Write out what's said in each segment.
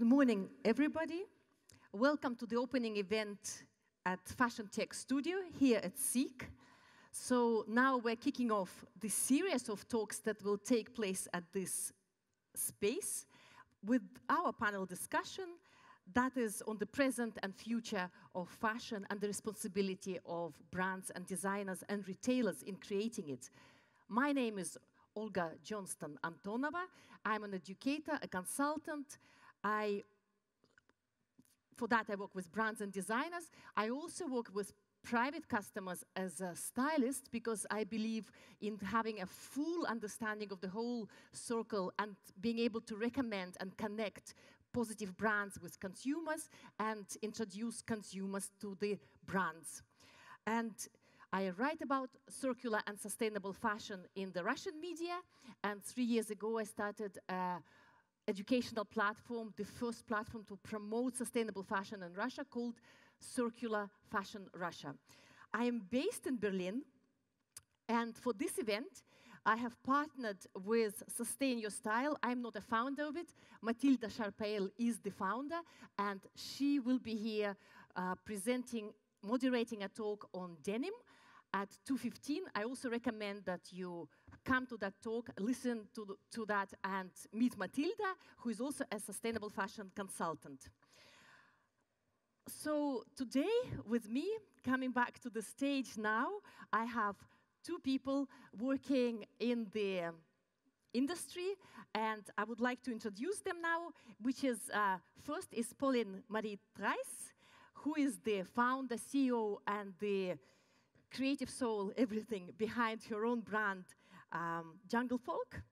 morning, everybody. Welcome to the opening event at FASHIONTECH studio here at SEEK. So now we're kicking off the series of talks that will take place at this space with our panel discussion that is on the present and future of fashion and the responsibility of brands and designers and retailers in creating it. My name is Olga Johnston Antonova. I'm an educator, a consultant. For that, I work with brands and designers. I also work with private customers as a stylist because I believe in having a full understanding of the whole circle and being able to recommend and connect positive brands with consumers and introduce consumers to the brands. And I write about circular and sustainable fashion in the Russian media, and 3 years ago I started an educational platform, the first platform to promote sustainable fashion in Russia, called Circular Fashion Russia. I am based in Berlin, and for this event I have partnered with SustainYourStyle. I'm not a founder of it. Matilda Sharpale is the founder, and she will be here moderating a talk on denim at 2:15. I also recommend that you come to that talk, listen to that, and meet Matilda, who is also a sustainable fashion consultant. So today, with me, coming back to the stage now, I have two people working in the industry, and I would like to introduce them now, which is, first is Pauline Marie Treis, who is the founder, CEO, and the creative soul, everything behind her own brand, Jungle Folk.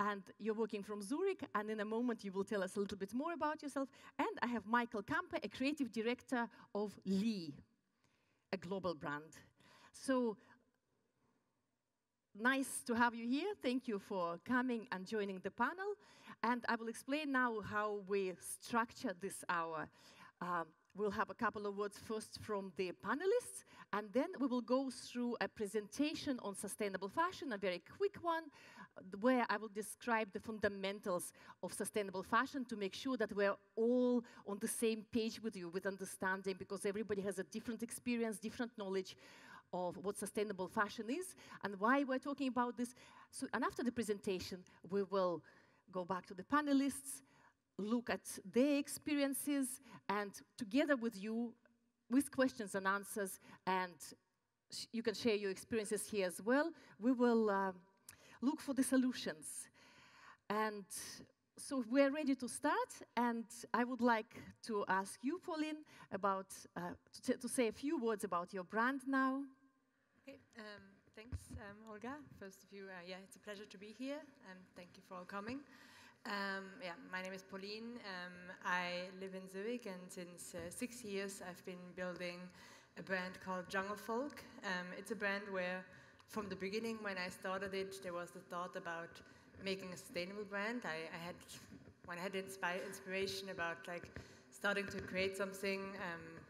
And you're working from Zurich, and in a moment you will tell us a little bit more about yourself. And I have Michael Kampe, a creative director of Lee, a global brand. So nice to have you here. Thank you for coming and joining the panel. And I will explain now how we structure this hour. We'll have a couple of words first from the panelists, and then we will go through a presentation on sustainable fashion, a very quick one, where I will describe the fundamentals of sustainable fashion to make sure that we're all on the same page with you, with understanding, because everybody has a different experience, different knowledge of what sustainable fashion is and why we're talking about this. So, and after the presentation, we will go back to the panelists, look at their experiences, and together with you, with questions and answers, and you can share your experiences here as well, we will look for the solutions. And so we're ready to start, and I would like to ask you, Pauline, about to say a few words about your brand now. Okay, thanks, Olga. First of you, yeah, it's a pleasure to be here, and thank you for all coming. Yeah, my name is Pauline. I live in Zurich, and since 6 years I've been building a brand called Jungle Folk. It's a brand where, from the beginning, when I started it, there was the thought about making a sustainable brand. When I had inspiration about starting to create something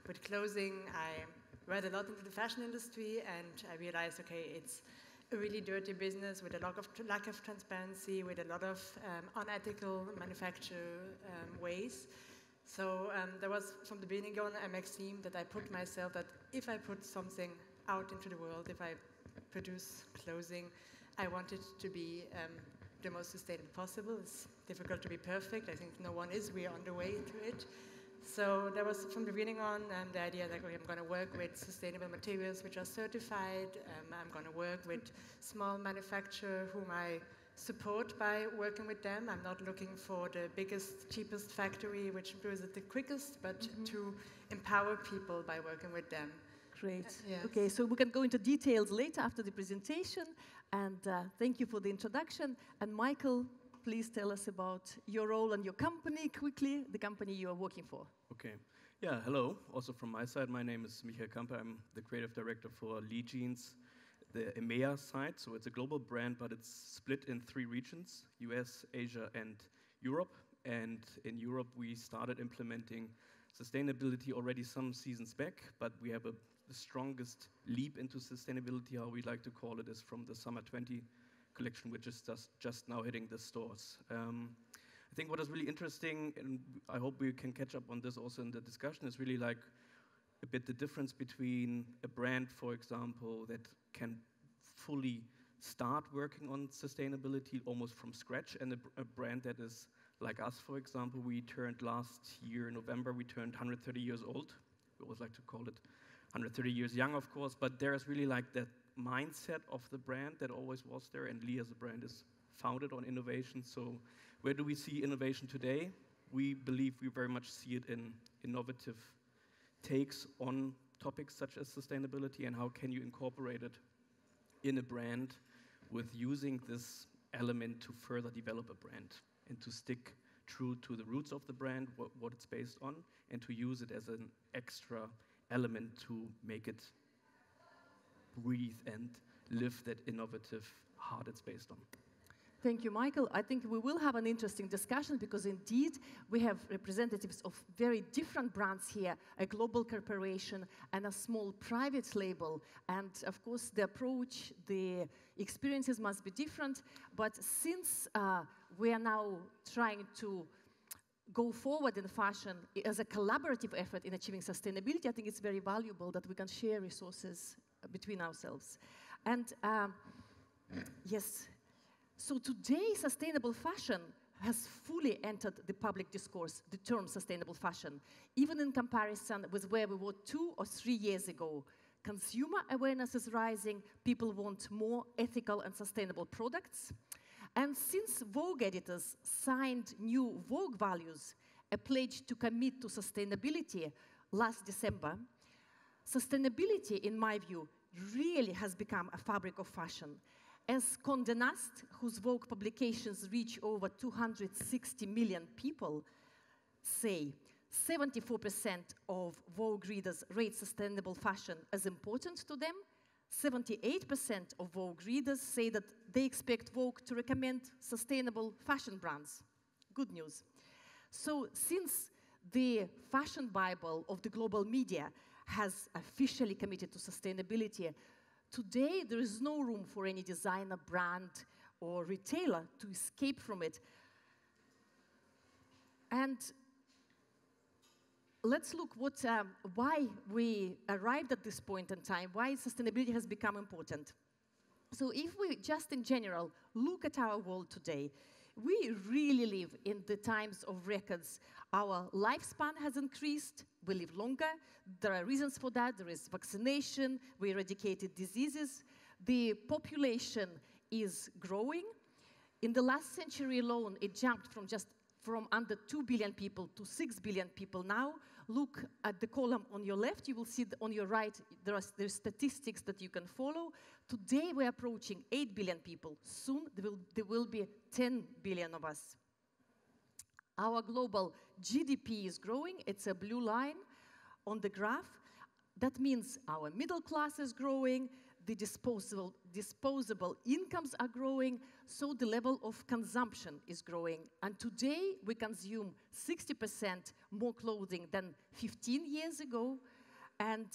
with clothing, I read a lot into the fashion industry, and I realized, okay, it's a really dirty business with a lack of transparency, with a lot of unethical manufacture ways. So there was, from the beginning on, a maxim that I put myself that if I put something out into the world, if I produce clothing, I want it to be the most sustainable possible. It's difficult to be perfect. I think no one is. We are on the way to it. So there was, from the beginning on, the idea that okay, I'm going to work with sustainable materials which are certified. I'm going to work with small manufacturers whom I support by working with them. I'm not looking for the biggest, cheapest factory which does it the quickest, but to empower people by working with them. Great. Yes. Okay, so we can go into details later after the presentation. And thank you for the introduction. And Michael, please tell us about your role and your company quickly, the company you are working for. Okay. Yeah, hello. Also from my side, my name is Michael Kampe. I'm the creative director for Lee Jeans, the EMEA side. So it's a global brand, but it's split in 3 regions, US, Asia, and Europe. And in Europe, we started implementing sustainability already some seasons back, but we have the strongest leap into sustainability, how we like to call it, is from the Summer 20 collection, which is just now hitting the stores. I think what is really interesting, and I hope we can catch up on this also in the discussion, is really like a bit the difference between a brand, for example, that can fully start working on sustainability almost from scratch, and a brand that is like us, for example. We turned last year in November, we turned 130 years old. We always like to call it 130 years young, of course, but there's really like that mindset of the brand that always was there, and Lee as a brand is founded on innovation. So where do we see innovation today? We believe we very much see it in innovative takes on topics such as sustainability, and how can you incorporate it in a brand with using this element to further develop a brand and to stick true to the roots of the brand, what it's based on, and to use it as an extra element to make it breathe and live that innovative heart it's based on. Thank you, Michael. I think we will have an interesting discussion because indeed we have representatives of very different brands here, a global corporation and a small private label. And of course, the approach, the experiences must be different. But since we are now trying to go forward in fashion as a collaborative effort in achieving sustainability, I think it's very valuable that we can share resources between ourselves. And yes. So today, sustainable fashion has fully entered the public discourse, the term sustainable fashion, even in comparison with where we were 2 or 3 years ago. Consumer awareness is rising, people want more ethical and sustainable products. And since Vogue editors signed new Vogue values, a pledge to commit to sustainability last December, sustainability, in my view, really has become a fabric of fashion. As Condé Nast, whose Vogue publications reach over 260 million people, say 74% of Vogue readers rate sustainable fashion as important to them. 78% of Vogue readers say that they expect Vogue to recommend sustainable fashion brands. Good news. So since the fashion Bible of the global media has officially committed to sustainability, today, there is no room for any designer, brand, or retailer to escape from it. And let's look why we arrived at this point in time, why sustainability has become important. So if we just in general look at our world today, we really live in the times of records. Our lifespan has increased, we live longer. There are reasons for that. There is vaccination, we eradicated diseases. The population is growing. In the last century alone, it jumped from under 2 billion people to 6 billion people now. Look at the column on your left, you will see on your right, there's statistics that you can follow. Today we're approaching 8 billion people. Soon there will be 10 billion of us. Our global GDP is growing, it's a blue line on the graph. That means our middle class is growing, the disposable incomes are growing, so the level of consumption is growing. And today we consume 60% more clothing than 15 years ago, and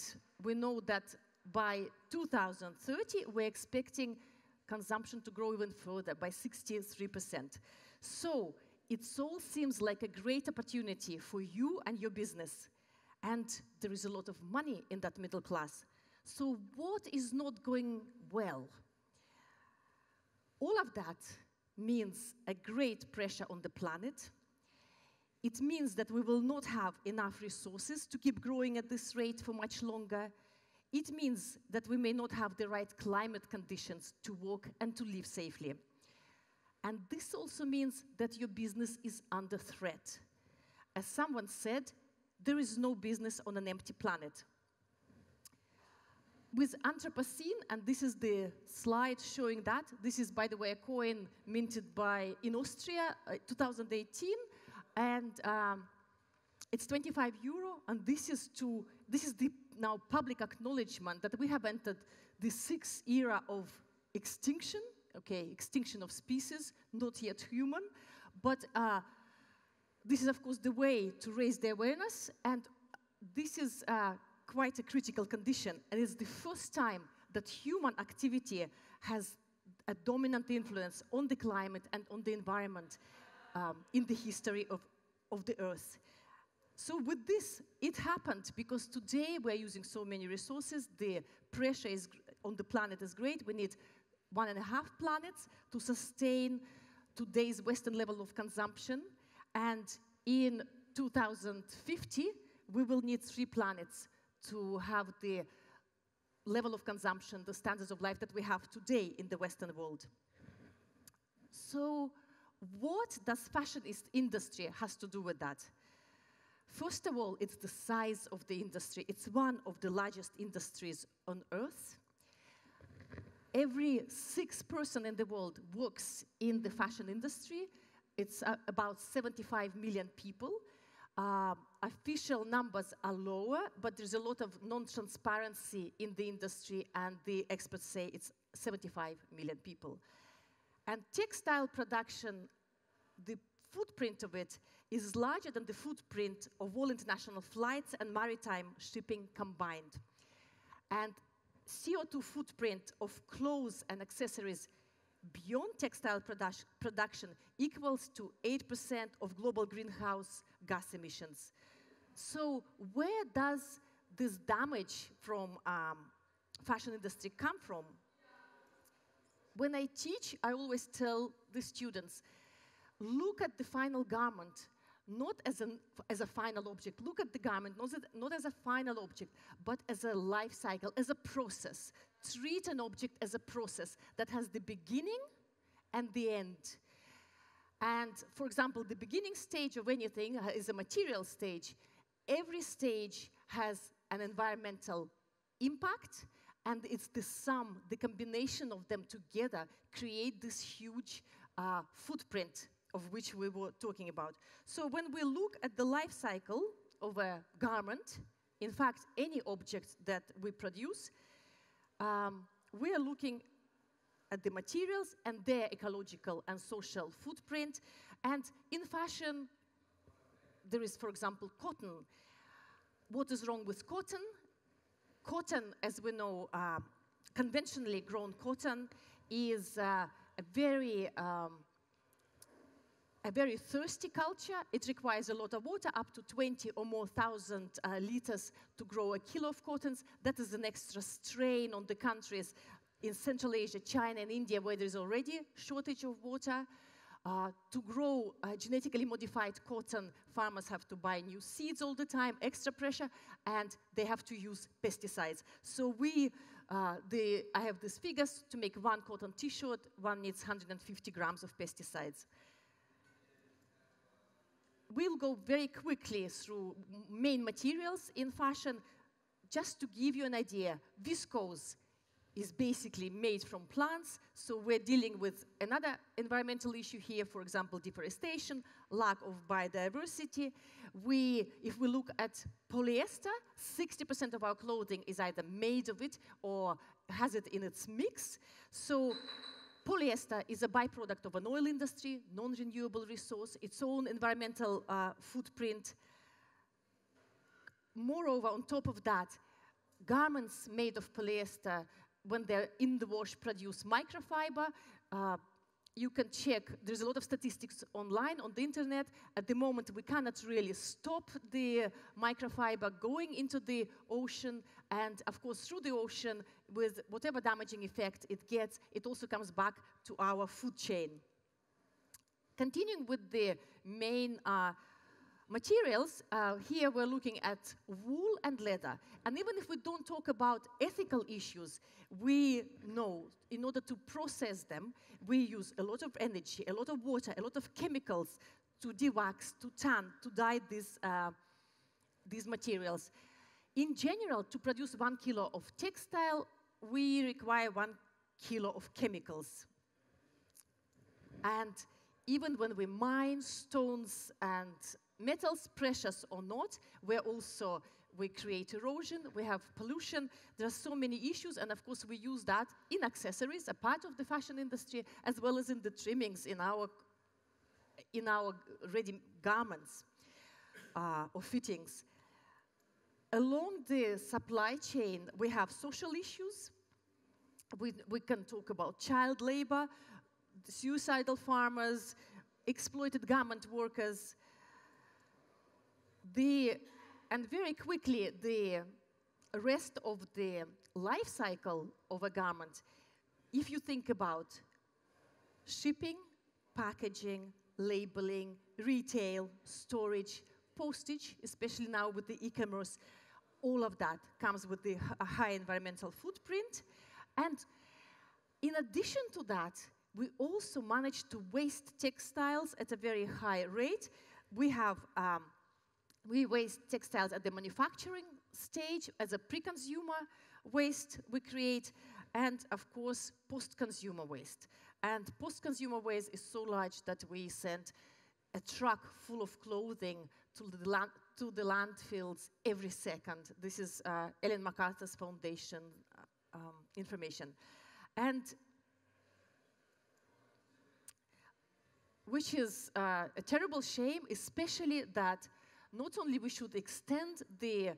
we know that by 2030 we're expecting consumption to grow even further by 63%. So it all seems like a great opportunity for you and your business, and there is a lot of money in that middle class. So what is not going well? All of that means a great pressure on the planet. It means that we will not have enough resources to keep growing at this rate for much longer. It means that we may not have the right climate conditions to work and to live safely. And this also means that your business is under threat. As someone said, there is no business on an empty planet. With Anthropocene, and this is the slide showing that. This is, by the way, a coin minted in Austria, 2018, and it's 25 euro. And this is the now public acknowledgement that we have entered the 6th era of extinction. Okay, extinction of species, not yet human, but this is, of course, the way to raise the awareness, and this is quite a critical condition, and it's the first time that human activity has a dominant influence on the climate and on the environment. in the history of the Earth. So with this, it happened because today we're using so many resources. The pressure on the planet is great. We need 1.5 planets to sustain today's Western level of consumption. And in 2050, we will need 3 planets to have the level of consumption, the standards of life that we have today in the Western world. So what does fashion industry has to do with that? First of all, it's the size of the industry. It's one of the largest industries on Earth. Every 6th person in the world works in the fashion industry. It's about 75 million people. Official numbers are lower, but there's a lot of non-transparency in the industry, and the experts say it's 75 million people. And textile production, the footprint of it is larger than the footprint of all international flights and maritime shipping combined. And CO2 footprint of clothes and accessories beyond textile production equals to 8% of global greenhouse gas emissions. So where does this damage from fashion industry come from? When I teach, I always tell the students, look at the final garment, not as a final object. Look at the garment, not as a final object, but as a life cycle, as a process. Treat an object as a process that has the beginning and the end. And, for example, the beginning stage of anything is a material stage. Every stage has an environmental impact, and it's the sum, the combination of them together create this huge footprint of which we were talking about. So when we look at the life cycle of a garment, in fact, any object that we produce, we are looking at the materials and their ecological and social footprint. And in fashion, there is, for example, cotton. What is wrong with cotton? Cotton, as we know, conventionally grown cotton is a very thirsty culture. It requires a lot of water, up to 20 or more thousand liters to grow a kilo of cottons. That is an extra strain on the countries in Central Asia, China, and India, where there's already shortage of water. To grow genetically modified cotton, farmers have to buy new seeds all the time, extra pressure, and they have to use pesticides. So I have these figures. To make one cotton t-shirt, one needs 150 grams of pesticides. We'll go very quickly through main materials in fashion. Just to give you an idea, viscose is basically made from plants, so we're dealing with another environmental issue here, for example, deforestation, lack of biodiversity. If we look at polyester, 60% of our clothing is either made of it or has it in its mix. So polyester is a byproduct of an oil industry, non-renewable resource, its own environmental footprint. Moreover, on top of that, garments made of polyester, when they're in the wash, produce microfiber. You can check, there's a lot of statistics online on the internet. At the moment, we cannot really stop the microfiber going into the ocean, and of course, through the ocean, with whatever damaging effect it gets, it also comes back to our food chain. Continuing with the main materials, here we're looking at wool and leather. And even if we don't talk about ethical issues, we know in order to process them, we use a lot of energy, a lot of water, a lot of chemicals to de-wax, to tan, to dye these materials. In general, to produce 1 kilo of textile, we require 1 kilo of chemicals. And even when we mine stones and metals, precious or not, we create erosion, we have pollution. There are so many issues, and of course we use that in accessories, a part of the fashion industry, as well as in the trimmings in our ready garments or fittings. Along the supply chain, we have social issues. We can talk about child labor, suicidal farmers, exploited garment workers, and very quickly, the rest of the life cycle of a garment, if you think about shipping, packaging, labeling, retail, storage, postage, especially now with the e-commerce, all of that comes with a high environmental footprint. And in addition to that, we also managed to waste textiles at a very high rate. We waste textiles at the manufacturing stage as a pre-consumer waste we create, and of course, post-consumer waste. And post-consumer waste is so large that we send a truck full of clothing to the landfills every second. This is Ellen MacArthur's Foundation information. And which is a terrible shame, especially that not only we should extend the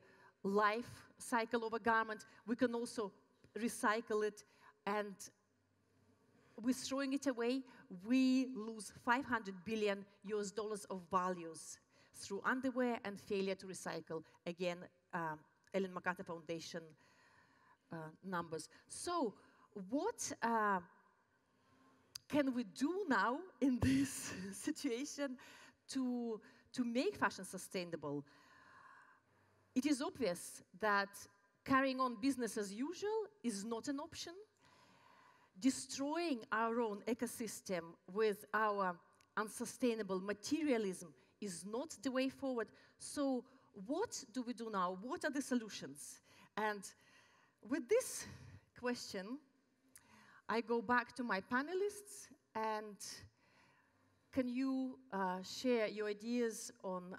life cycle of a garment, we can also recycle it, and with throwing it away, we lose $500 billion of values through underwear and failure to recycle. Again, Ellen MacArthur Foundation numbers. So what can we do now in this situation to make fashion sustainable? It is obvious that carrying on business as usual is not an option. Destroying our own ecosystem with our unsustainable materialism is not the way forward. So what do we do now? What are the solutions? And with this question, I go back to my panelists, and can you share your ideas on...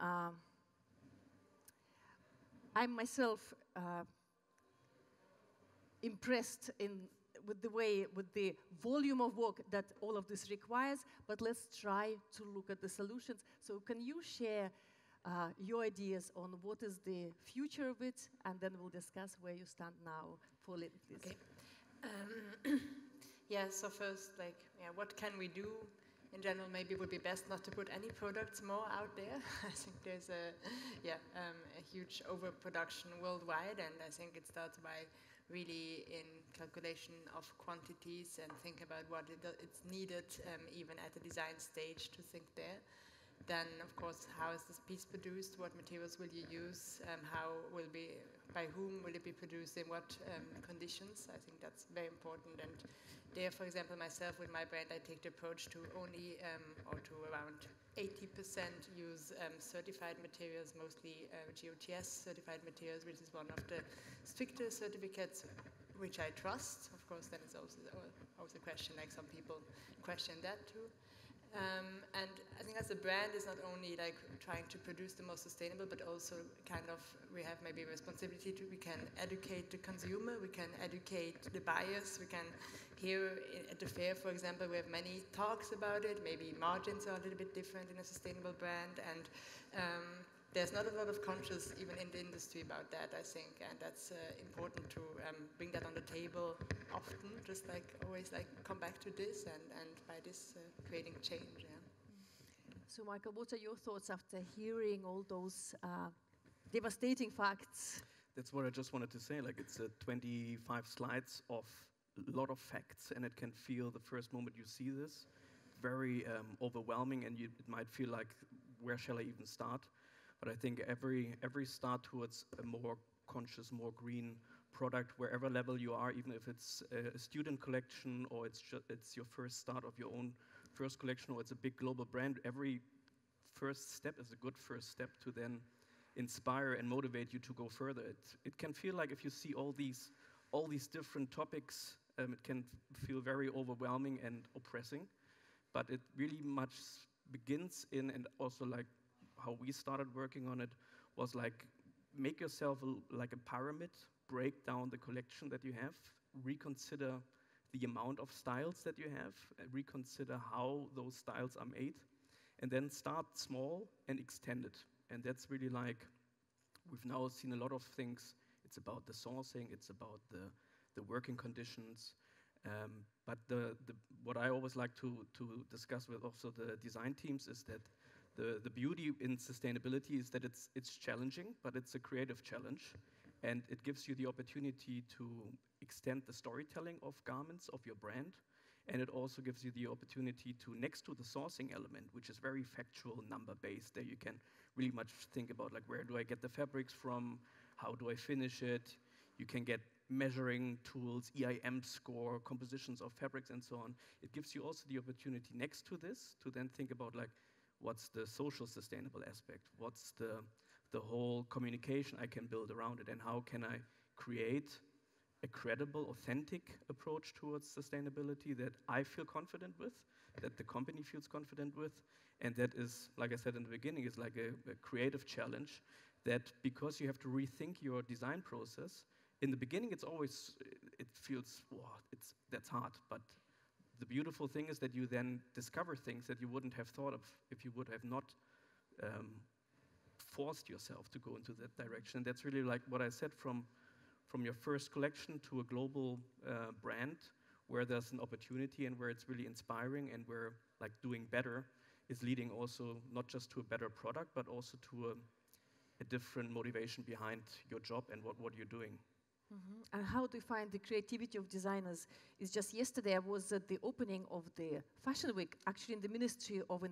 I'm myself impressed with the volume of work that all of this requires, but let's try to look at the solutions. So can you share your ideas on what is the future of it, and then we'll discuss where you stand now. Pauline, please. Okay. Yeah, so first, what can we do? In general, maybe it would be best not to put any products more out there. I think there's a huge overproduction worldwide, and I think it starts by really in calculation of quantities and think about what it's needed, even at the design stage, to think there. Then, of course, how is this piece produced? What materials will you use? By whom will it be produced? In what conditions? I think that's very important. And there, for example, myself with my brand, I take the approach to only or to around 80% use certified materials, mostly GOTS certified materials, which is one of the stricter certificates which I trust. Of course, then it's also a question, like some people question that too. And I think as a brand, it's not only like trying to produce the most sustainable, but also kind of we have maybe a responsibility we can educate the consumer, we can educate the buyers, we can here at the fair, for example, we have many talks about it. Maybe margins are a little bit different in a sustainable brand, and there's not a lot of conscious even in the industry about that, I think, and that's important to bring that on the table often, just like always come back to this and by this creating change. Yeah. So Michael, what are your thoughts after hearing all those devastating facts? That's what I just wanted to say. It's 25 slides of a lot of facts, and it can feel the first moment you see this very overwhelming, and it might feel like, where shall I even start? But I think every start towards a more conscious, more green product, wherever level you are, even if it's a student collection or it's your first start of your own first collection, or it's a big global brand, every first step is a good first step to then inspire and motivate you to go further. It can feel like, if you see all these different topics, it can feel very overwhelming and oppressing, but it really much begins in, and also how we started working on it was make yourself like a pyramid, break down the collection that you have, reconsider the amount of styles that you have, reconsider how those styles are made, and then start small and extend it. And that's really we've now seen a lot of things. It's about the sourcing, it's about the working conditions, But what I always like to discuss with also the design teams is that the beauty in sustainability is that it's challenging, but it's a creative challenge. And it gives you the opportunity to extend the storytelling of garments, of your brand. And it also gives you the opportunity to, next to the sourcing element, which is very factual, number-based, that you can really much think about, like, where do I get the fabrics from? How do I finish it? You can get measuring tools, EIM score, compositions of fabrics, and so on. It gives you also the opportunity next to this to then think about, like, what's the social sustainable aspect? What's the whole communication I can build around it? And how can I create a credible, authentic approach towards sustainability that I feel confident with, that the company feels confident with, and that is, like I said in the beginning, is like a creative challenge that, because you have to rethink your design process, in the beginning it's always, it feels, wow, that's hard, but the beautiful thing is that you then discover things that you wouldn't have thought of if you would have not forced yourself to go into that direction. That's really like what I said, from your first collection to a global brand, where there's an opportunity and where it's really inspiring, and where, like, doing better is leading also not just to a better product, but also to a different motivation behind your job and what you're doing. Mm-hmm. And how do you find the creativity of designers? It's just yesterday I was at the opening of the Fashion Week, actually in the Ministry of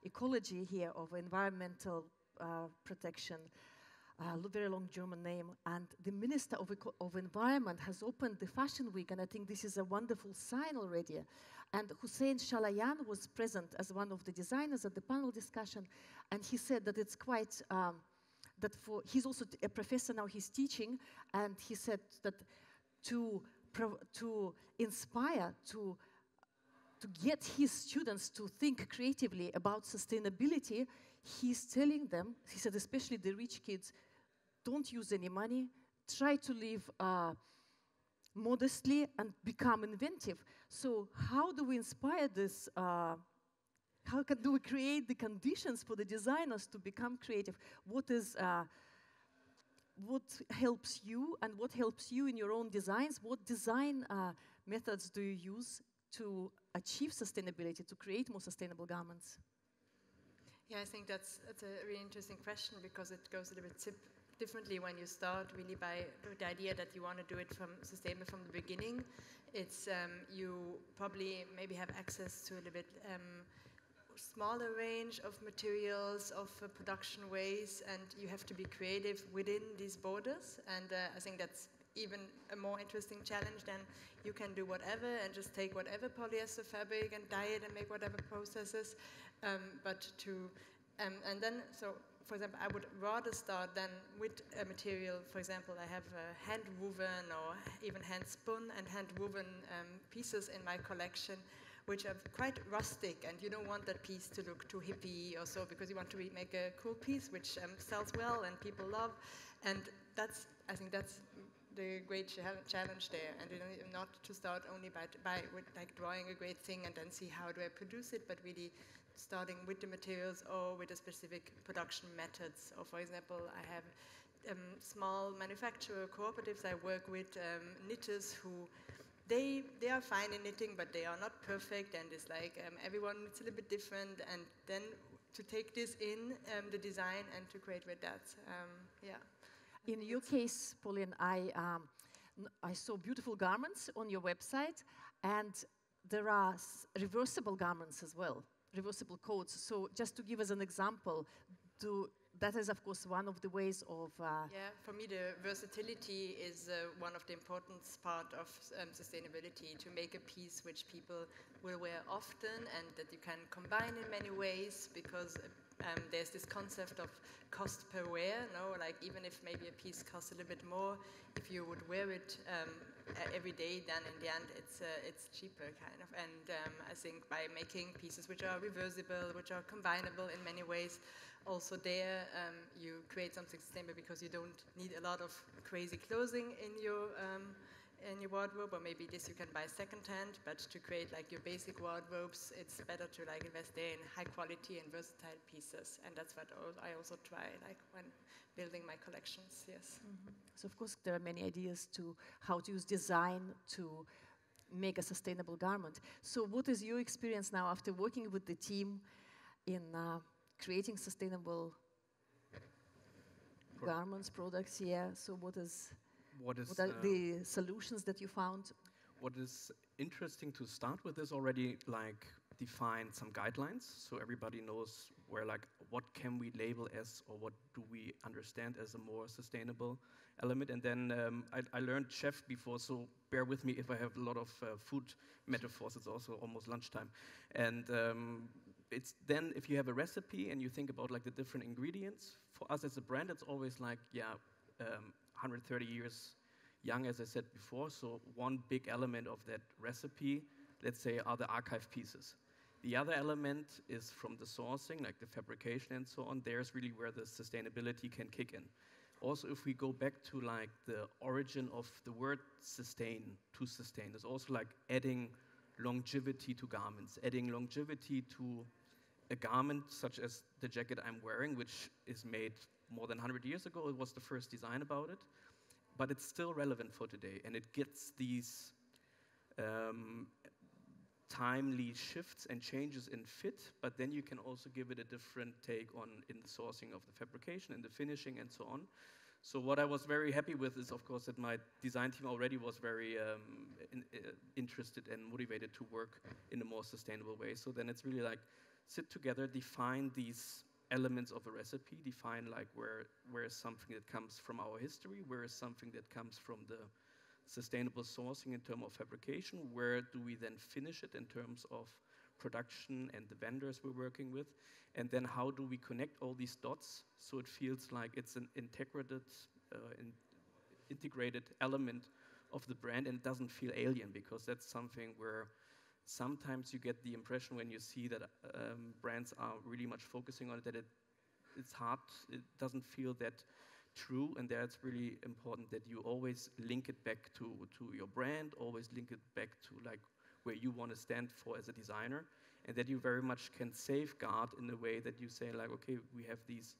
Ecology here, of Environmental Protection, very long German name, and the Minister of Environment has opened the Fashion Week, and I think this is a wonderful sign already. And Hussein Shalayan was present as one of the designers at the panel discussion, and he said that it's quite, he's also a professor now, he's teaching, and he said that to inspire, to get his students to think creatively about sustainability, he's telling them, he said especially the rich kids, don't use any money, try to live modestly and become inventive. So how do we inspire this? Do we create the conditions for the designers to become creative? What helps you, and what helps you in your own designs? What design methods do you use to achieve sustainability, to create more sustainable garments? Yeah, I think that's a really interesting question, because it goes a little bit differently when you start really by the idea that you want to do it sustainable from the beginning. It's you probably maybe have access to a little bit smaller range of materials, of production ways, and you have to be creative within these borders. And I think that's even a more interesting challenge than you can do whatever and just take whatever polyester fabric and dye it and make whatever processes. And then, so for example, I would rather start then with a material. For example, I have hand-woven or even hand-spun and hand-woven pieces in my collection, which are quite rustic, and you don't want that piece to look too hippie or so, because you want to make a cool piece which sells well and people love. And I think that's the great challenge there, and not to start only with like drawing a great thing and then see how do I produce it, but really starting with the materials or with the specific production methods. Or for example, I have small manufacturer cooperatives I work with, knitters who they are fine in knitting, but they are not perfect, and it's like everyone it's a little bit different, and then to take this in the design and to create with that, yeah. In your case, Pauline, I saw beautiful garments on your website, and there are reversible garments as well, reversible coats. So just to give us an example, that is, of course, one of the ways of... Yeah, for me, the versatility is one of the important part of sustainability, to make a piece which people will wear often and that you can combine in many ways, because there's this concept of cost per wear, no? Like, even if maybe a piece costs a little bit more, if you would wear it every day, then in the end it's cheaper, kind of. And I think by making pieces which are reversible, which are combinable in many ways, also there you create something sustainable, because you don't need a lot of crazy clothing in your wardrobe, or maybe this you can buy secondhand, but to create like your basic wardrobes, it's better to like invest there in high quality and versatile pieces. And that's what I also try, like when building my collections, yes. Mm-hmm. So of course there are many ideas to how to use design to make a sustainable garment. So what is your experience now after working with the team in creating sustainable garments, products? Yeah, so what are the solutions that you found? What is interesting to start with is already like define some guidelines, so everybody knows where, like, what can we label as, or what do we understand as a more sustainable element. And then I learned chef before, so bear with me if I have a lot of food metaphors. It's also almost lunchtime. And it's then, if you have a recipe and you think about like the different ingredients, for us as a brand, it's always like, 130 years young, as I said before. So one big element of that recipe, let's say, are the archive pieces. The other element is from the sourcing, like the fabrication and so on. There's really where the sustainability can kick in. Also, if we go back to like the origin of the word sustain, to sustain, is also like adding longevity to garments, adding longevity to a garment such as the jacket I'm wearing, which is made more than 100 years ago. It was the first design about it, but it's still relevant for today, and it gets these timely shifts and changes in fit, but then you can also give it a different take on in the sourcing of the fabrication and the finishing and so on. So what I was very happy with is, of course, that my design team already was very interested and motivated to work in a more sustainable way. So then it's really like sit together, define these elements of a recipe, define like where is something that comes from our history, where is something that comes from the sustainable sourcing in terms of fabrication, where do we then finish it in terms of production and the vendors we're working with, and then how do we connect all these dots so it feels like it's an integrated element of the brand and it doesn't feel alien, because that's something where sometimes you get the impression when you see that brands are really much focusing on it, that it's hard, it doesn't feel that true, and there it's really important that you always link it back to your brand, always link it back to like where you want to stand for as a designer, and that you very much can safeguard in a way that you say like, okay, we have these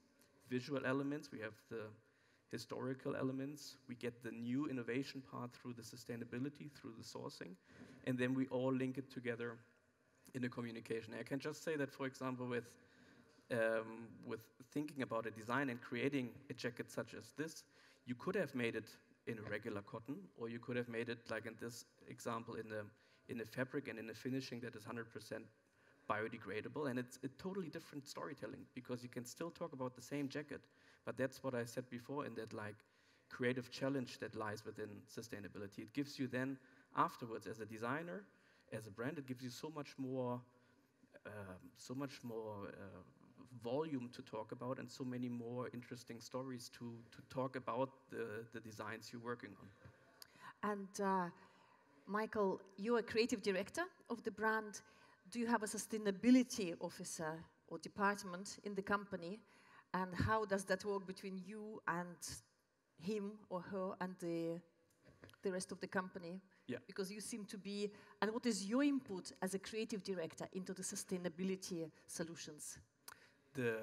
visual elements, we have the historical elements, we get the new innovation part through the sustainability, through the sourcing, and then we all link it together in a communication. I can just say that, for example, with thinking about a design and creating a jacket such as this, you could have made it in a regular cotton, or you could have made it, like in this example, in a fabric and in a finishing that is 100% biodegradable, and it's a totally different storytelling, because you can still talk about the same jacket, but that's what I said before in that like creative challenge that lies within sustainability. It gives you then afterwards, as a designer, as a brand, it gives you so much more volume to talk about, and so many more interesting stories to talk about the designs you're working on. And Michael, you're a creative director of the brand. Do you have a sustainability officer or department in the company? And how does that work between you and him or her and the rest of the company? Yeah. Because you seem to be, and what is your input as a creative director into the sustainability solutions? The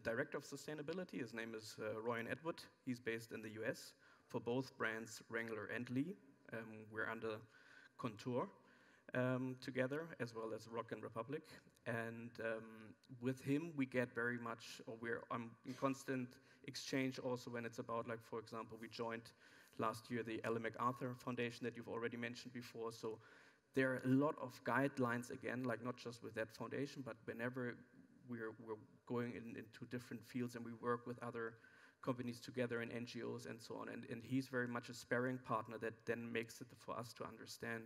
director of sustainability, his name is Ryan Edward. He's based in the US for both brands, Wrangler and Lee. We're under Contour together, as well as Rock and Republic. And with him, we get very much, or we're in constant exchange also when it's about, like, for example, we joined last year the Ellen MacArthur Foundation that you've already mentioned before. So there are a lot of guidelines, again, like not just with that foundation, but whenever we're going into different fields and we work with other companies together and NGOs and so on. And he's very much a sparring partner that then makes it for us to understand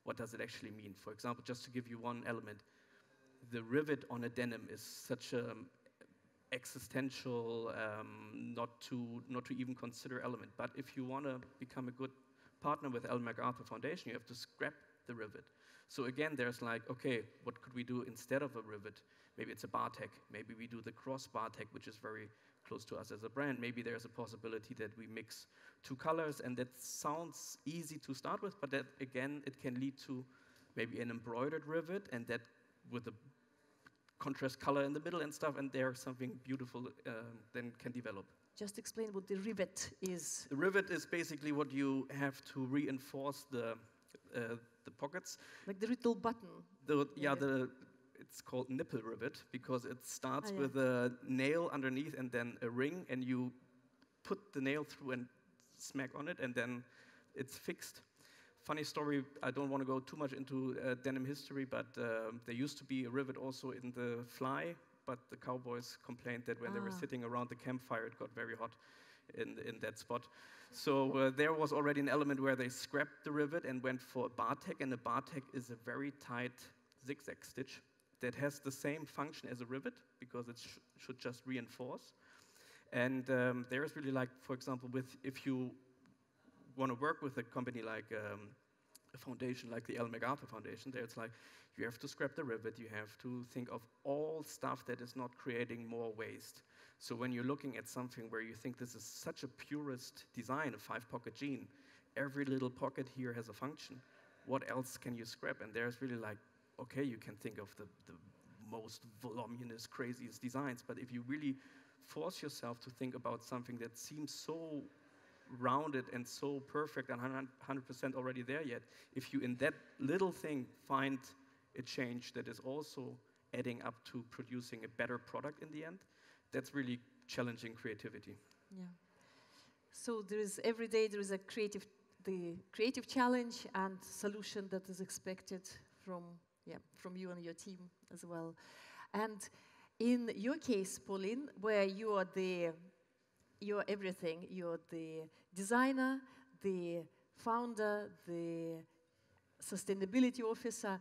what does it actually mean. For example, just to give you one element, the rivet on a denim is such a existential, not to even consider element. But if you want to become a good partner with Ellen MacArthur Foundation, you have to scrap the rivet. So again, there's like, okay, what could we do instead of a rivet? Maybe it's a bar tag. Maybe we do the cross bar tag, which is very close to us as a brand. Maybe there's a possibility that we mix two colors, and that sounds easy to start with, but that, again, it can lead to maybe an embroidered rivet, and that with a contrast color in the middle and stuff, and there's something beautiful then can develop. Just explain what the rivet is. The rivet is basically what you have to reinforce the the pockets. Like the little button. It's called nipple rivet because it starts with a nail underneath and then a ring, and you put the nail through and smack on it, and then it's fixed. Funny story, I don't want to go too much into denim history, but there used to be a rivet also in the fly, but the cowboys complained that when they were sitting around the campfire, it got very hot in that spot. So there was already an element where they scrapped the rivet and went for a bar tack, and a bar tack is a very tight zigzag stitch that has the same function as a rivet because it should just reinforce. And there is really like, for example, if you want to work with a company like a foundation like the Ellen MacArthur Foundation, there it's like you have to scrap the rivet, you have to think of all stuff that is not creating more waste. So when you're looking at something where you think this is such a purist design, a 5-pocket jean, every little pocket here has a function. What else can you scrap? And there's really like, okay, you can think of the most voluminous, craziest designs, but if you really force yourself to think about something that seems so rounded and so perfect and 100% already there yet, if you in that little thing find a change that is also adding up to producing a better product in the end, that's really challenging creativity. Yeah. So there is every day there is the creative challenge and solution that is expected from you and your team as well. And in your case, Pauline, where you're everything, you're the designer, the founder, the sustainability officer,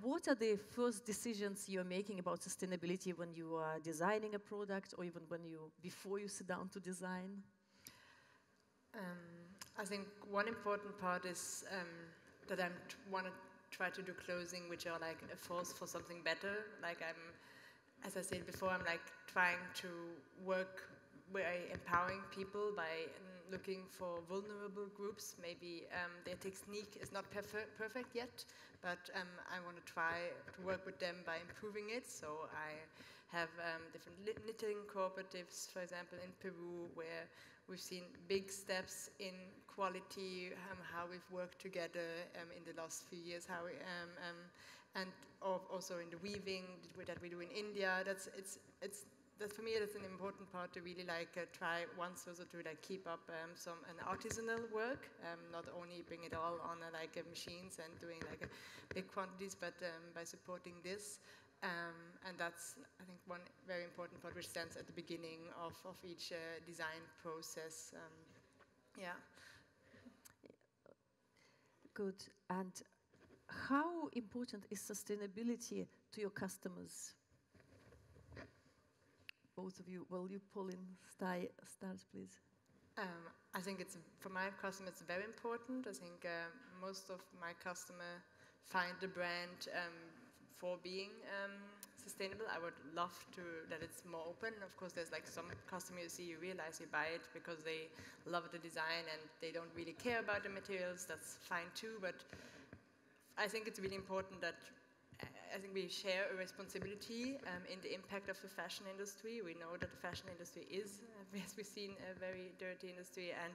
what are the first decisions you're making about sustainability when you are designing a product, or even before you sit down to design? I think one important part is that I want to try to do clothing which are like a force for something better. Like as I said before, I'm like trying to work by empowering people by looking for vulnerable groups. Maybe their technique is not perfect yet, but I want to try to work with them by improving it. So I have different knitting cooperatives, for example, in Peru, where we've seen big steps in quality, how we've worked together in the last few years, how we, and also in the weaving that we do in India. That's for me, that's an important part to really like try once also to like keep up an artisanal work, not only bring it all on machines and doing like big quantities, but by supporting this. And that's, I think, one very important part which stands at the beginning of each design process. Yeah. Good. And how important is sustainability to your customers? Both of you. Well, you, Pauline, start, please. I think for my customers, it's very important. I think most of my customers find the brand for being sustainable. I would love that it's more open. Of course, there's like some customers you realize you buy it because they love the design and they don't really care about the materials. That's fine too, but I think it's really important that I think we share a responsibility in the impact of the fashion industry. We know that the fashion industry is, as we've seen, a very dirty industry, and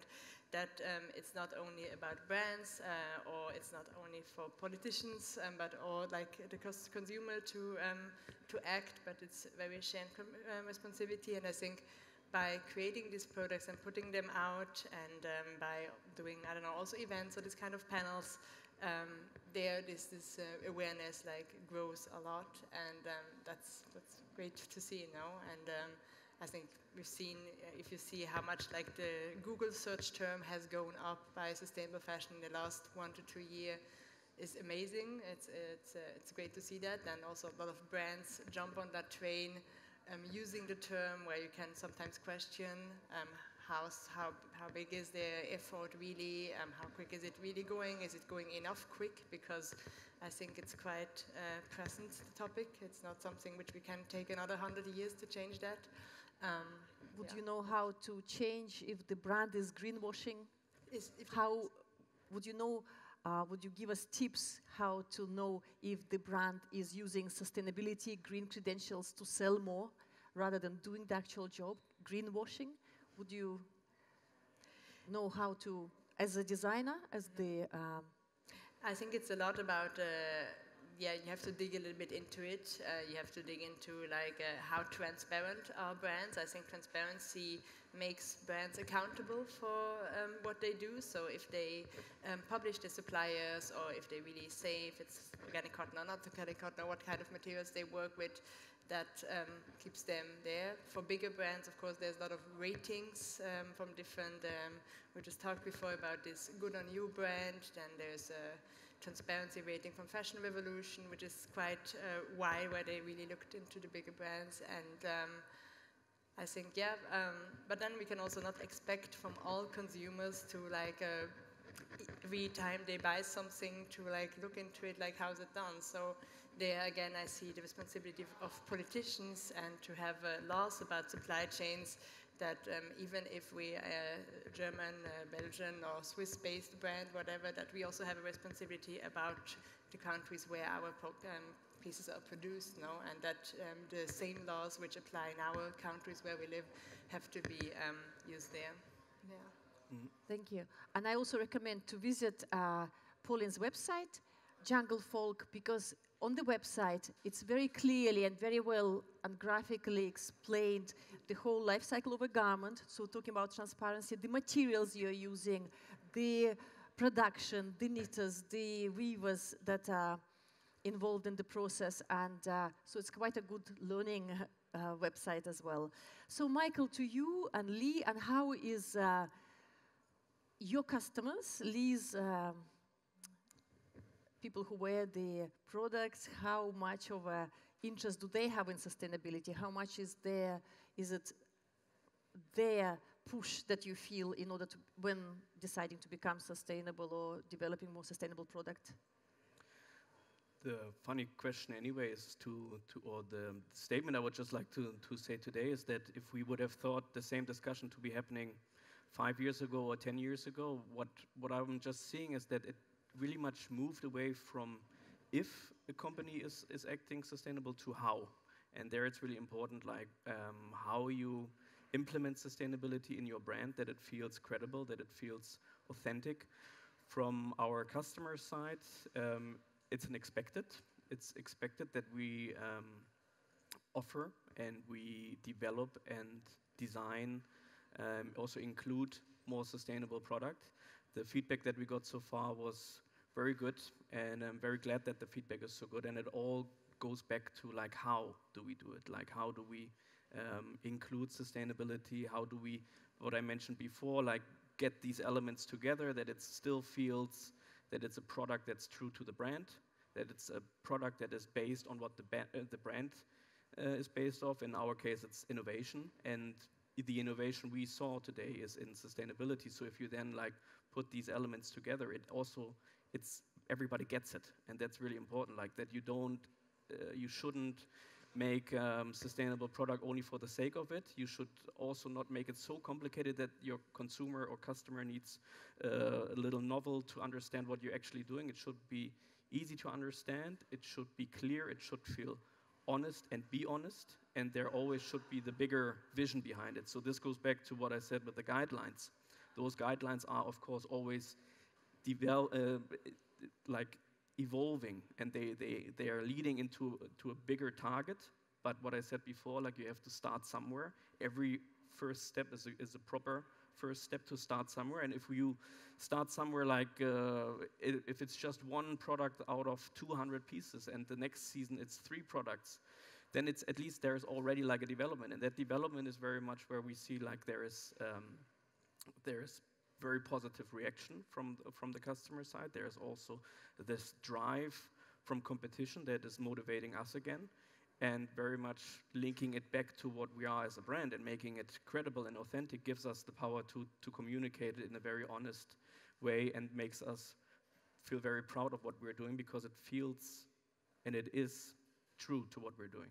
that it's not only about brands or it's not only for politicians, but or like the consumer to act, but it's a very shared responsibility. And I think by creating these products and putting them out, and by doing, I don't know, also events or this kind of panels, this awareness like grows a lot, and that's great to see, you know. And I think we've seen, if you see how much like the Google search term has gone up by sustainable fashion in the last 1 to 2 years, is amazing. It's great to see that, and also a lot of brands jump on that train, using the term where you can sometimes question how big is the effort really, how quick is it really going, is it going enough quick, because I think it's quite present, the topic. It's not something which we can take another 100 years to change that. Would you know how to change if the brand is greenwashing? How would you know, would you give us tips how to know if the brand is using sustainability, green credentials to sell more rather than doing the actual job, greenwashing? Would you know how to, as a designer, as the... I think it's a lot about, yeah, you have to dig a little bit into it. You have to dig into like how transparent are brands. I think transparency makes brands accountable for what they do. So if they publish the suppliers, or if they really say if it's organic cotton or not organic cotton, or what kind of materials they work with, that keeps them there. For bigger brands, of course, there's a lot of ratings from different, we just talked before about this Good On You brand, then there's a transparency rating from Fashion Revolution, which is quite wide, where they really looked into the bigger brands. And I think, yeah, but then we can also not expect from all consumers to like, every time they buy something, to like look into it, like how's it done. So there again, I see the responsibility of politicians, and to have laws about supply chains, that even if we are a German, Belgian or Swiss-based brand, whatever, that we also have a responsibility about the countries where our pieces are produced, no? And that the same laws which apply in our countries where we live have to be used there. Yeah. Mm-hmm. Thank you. And I also recommend to visit Pauline's website, Jungle Folk, because on the website, it's very clearly and very well and graphically explained the whole life cycle of a garment. So talking about transparency, the materials you're using, the production, the knitters, the weavers that are involved in the process. And so it's quite a good learning website as well. So Michael, to you and Lee, and how is your customers, Lee's people who wear the products, how much of an interest do they have in sustainability? How much is it their push that you feel in order to, when deciding to become sustainable or developing more sustainable product? The funny question anyway is or the statement I would just like to say today is that if we would have thought the same discussion to be happening 5 years ago or 10 years ago, what I'm just seeing is that it really much moved away from if a company is acting sustainable to how. And there it's really important, like how you implement sustainability in your brand, that it feels credible, that it feels authentic. From our customer side, it's expected that we offer and we develop and design, also include more sustainable product. The feedback that we got so far was very good, and I'm very glad that the feedback is so good. And it all goes back to like, how do we do it? Like, how do we include sustainability? How do we, what I mentioned before, like get these elements together, that it still feels that it's a product that's true to the brand, that it's a product that is based on what the brand is based off. In our case, it's innovation, and the innovation we saw today is in sustainability. So if you then like put these elements together, everybody gets it, and that's really important. Like that you shouldn't make sustainable product only for the sake of it. You should also not make it so complicated that your consumer or customer needs a little novel to understand what you're actually doing. It should be easy to understand. It should be clear. It should feel honest and be honest. And there always should be the bigger vision behind it. So this goes back to what I said with the guidelines. Those guidelines are, of course, always evolving, and they are leading into a bigger target. But what I said before, like you have to start somewhere. Every first step is a proper first step to start somewhere. And if you start somewhere, like if it's just one product out of 200 pieces, and the next season it's 3 products, then it's at least there's already like a development, and that development is very much where we see like there is very positive reaction from the customer side. There's also this drive from competition that is motivating us again, and very much linking it back to what we are as a brand and making it credible and authentic gives us the power to communicate it in a very honest way, and makes us feel very proud of what we're doing, because it feels and it is true to what we're doing.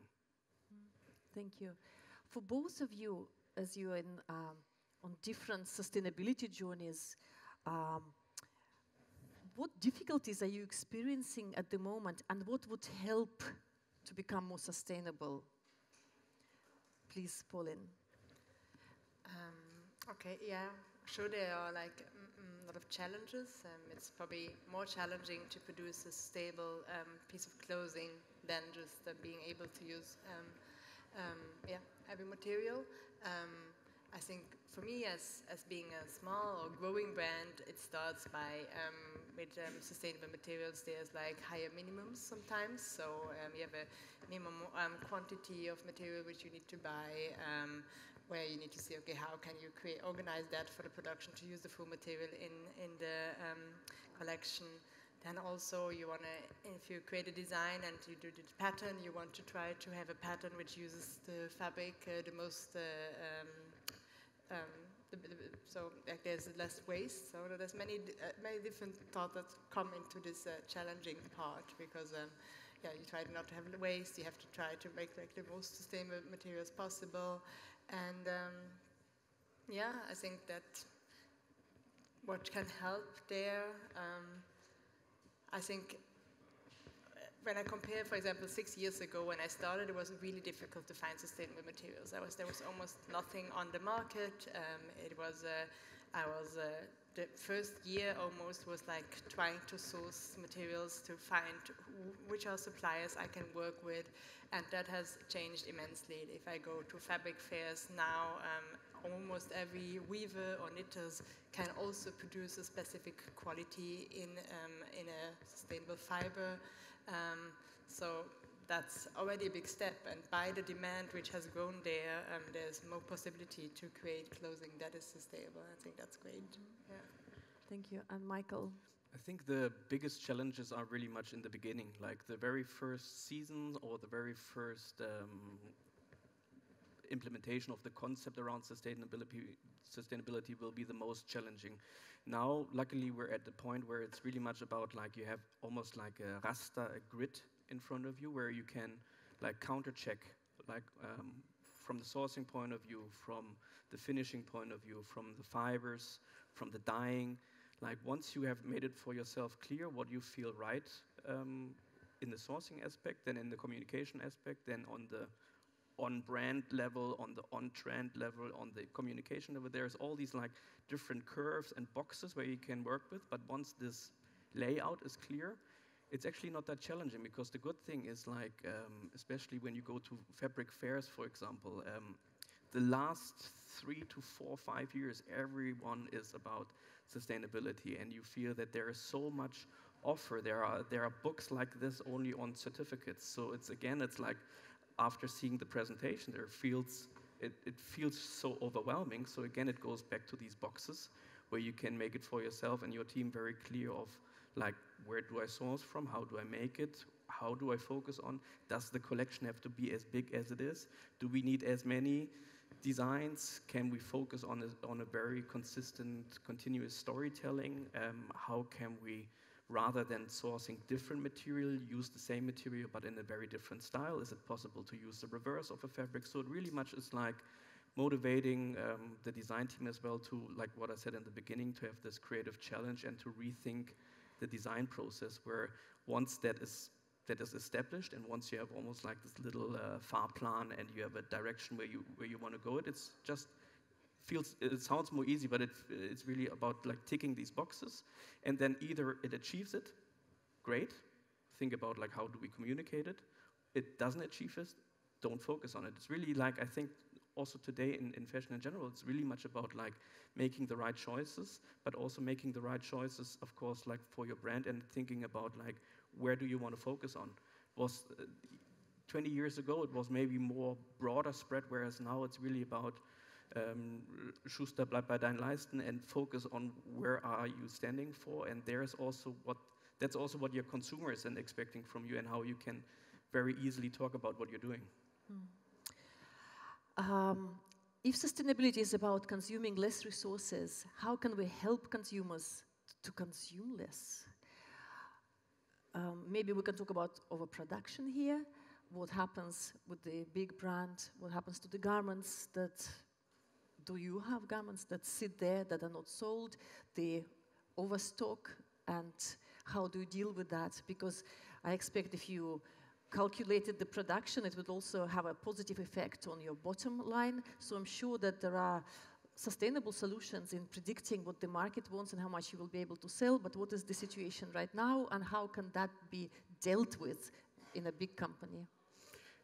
Thank you. For both of you, as you're on different sustainability journeys, what difficulties are you experiencing at the moment, and what would help to become more sustainable? Please, Pauline. Okay, yeah. sure there are like a lot of challenges. It's probably more challenging to produce a stable piece of clothing than just being able to use heavy material. I think for me, as being a small or growing brand, it starts by with sustainable materials. There's like higher minimums sometimes, so you have a minimum quantity of material which you need to buy, where you need to see, okay, how can you organize that for the production to use the full material in the collection. Then also you want to, if you create a design and you do the pattern, you want to try to have a pattern which uses the fabric the most, so like there's less waste. So there's many different thoughts that come into this challenging part, because you try not to have waste, you have to try to make like the most sustainable materials possible. And I think that what can help there, I think when I compare, for example, 6 years ago when I started, it was really difficult to find sustainable materials. There was almost nothing on the market. The first year almost was like trying to source materials to find which are suppliers I can work with, and that has changed immensely. If I go to fabric fairs now, almost every weaver or knitters can also produce a specific quality in a sustainable fiber. So that's already a big step, and by the demand which has grown there, there's more possibility to create clothing that is sustainable. I think that's great. Yeah. Thank you. And Michael? I think the biggest challenges are really much in the beginning, like the very first season or the very first implementation of the concept around sustainability will be the most challenging. Now, luckily, we're at the point where it's really much about like you have almost like a raster, a grid in front of you where you can like counter check, like from the sourcing point of view, from the finishing point of view, from the fibers, from the dyeing. Like once you have made it for yourself clear what you feel right in the sourcing aspect, then in the communication aspect, then on the on-brand level, on the on-trend level, on the communication level, there's all these like different curves and boxes where you can work with. But once this layout is clear, it's actually not that challenging, because the good thing is like, especially when you go to fabric fairs, for example, the last 3 to 4, 5 years, everyone is about sustainability, and you feel that there is so much offer. There are books like this only on certificates. So it's like after seeing the presentation, it feels so overwhelming. So again, it goes back to these boxes where you can make it for yourself and your team very clear of like, where do I source from? How do I make it? How do I focus on? Does the collection have to be as big as it is? Do we need as many designs? Can we focus on a very consistent, continuous storytelling? How can we, rather than sourcing different material, use the same material but in a very different style? Is it possible to use the reverse of a fabric? So it really much is like motivating the design team as well to, like what I said in the beginning, to have this creative challenge and to rethink the design process, where once that is established, and once you have almost like this little far plan and you have a direction where you want to go, it sounds more easy, but it's really about like ticking these boxes, and then either it achieves it, great, think about like how do we communicate it. It doesn't achieve it, don't focus on it. It's really like, I think also today in fashion in general, it's really much about like making the right choices, but also making the right choices, of course, like for your brand, and thinking about like, where do you want to focus on? 20 years ago, it was maybe more broader spread, whereas now it's really about Schuster, bleib bei deinen Leisten, and focus on where are you standing for, and that's also what your consumer is then expecting from you, and how you can very easily talk about what you're doing. If sustainability is about consuming less resources, how can we help consumers to consume less? Maybe we can talk about overproduction here. What happens with the big brand? What happens to the garments that... Do you have garments that sit there that are not sold, the overstock, and how do you deal with that? Because I expect if you calculated the production, it would also have a positive effect on your bottom line. So I'm sure that there are sustainable solutions in predicting what the market wants and how much you will be able to sell, but what is the situation right now and how can that be dealt with in a big company?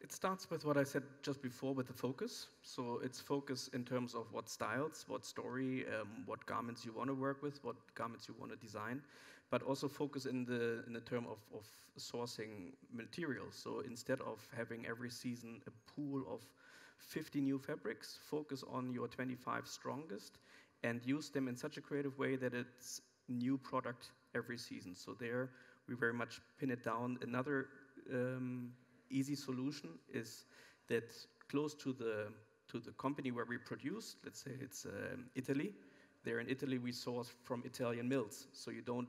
It starts with what I said just before with the focus. So it's focus in terms of what styles, what story, what garments you want to work with, what garments you want to design, but also focus in the term of sourcing materials. So instead of having every season a pool of 50 new fabrics, focus on your 25 strongest and use them in such a creative way that it's new product every season. So there we very much pin it down. Another easy solution is that close to the company where we produce, let's say it's Italy. There in Italy we source from Italian mills, so you don't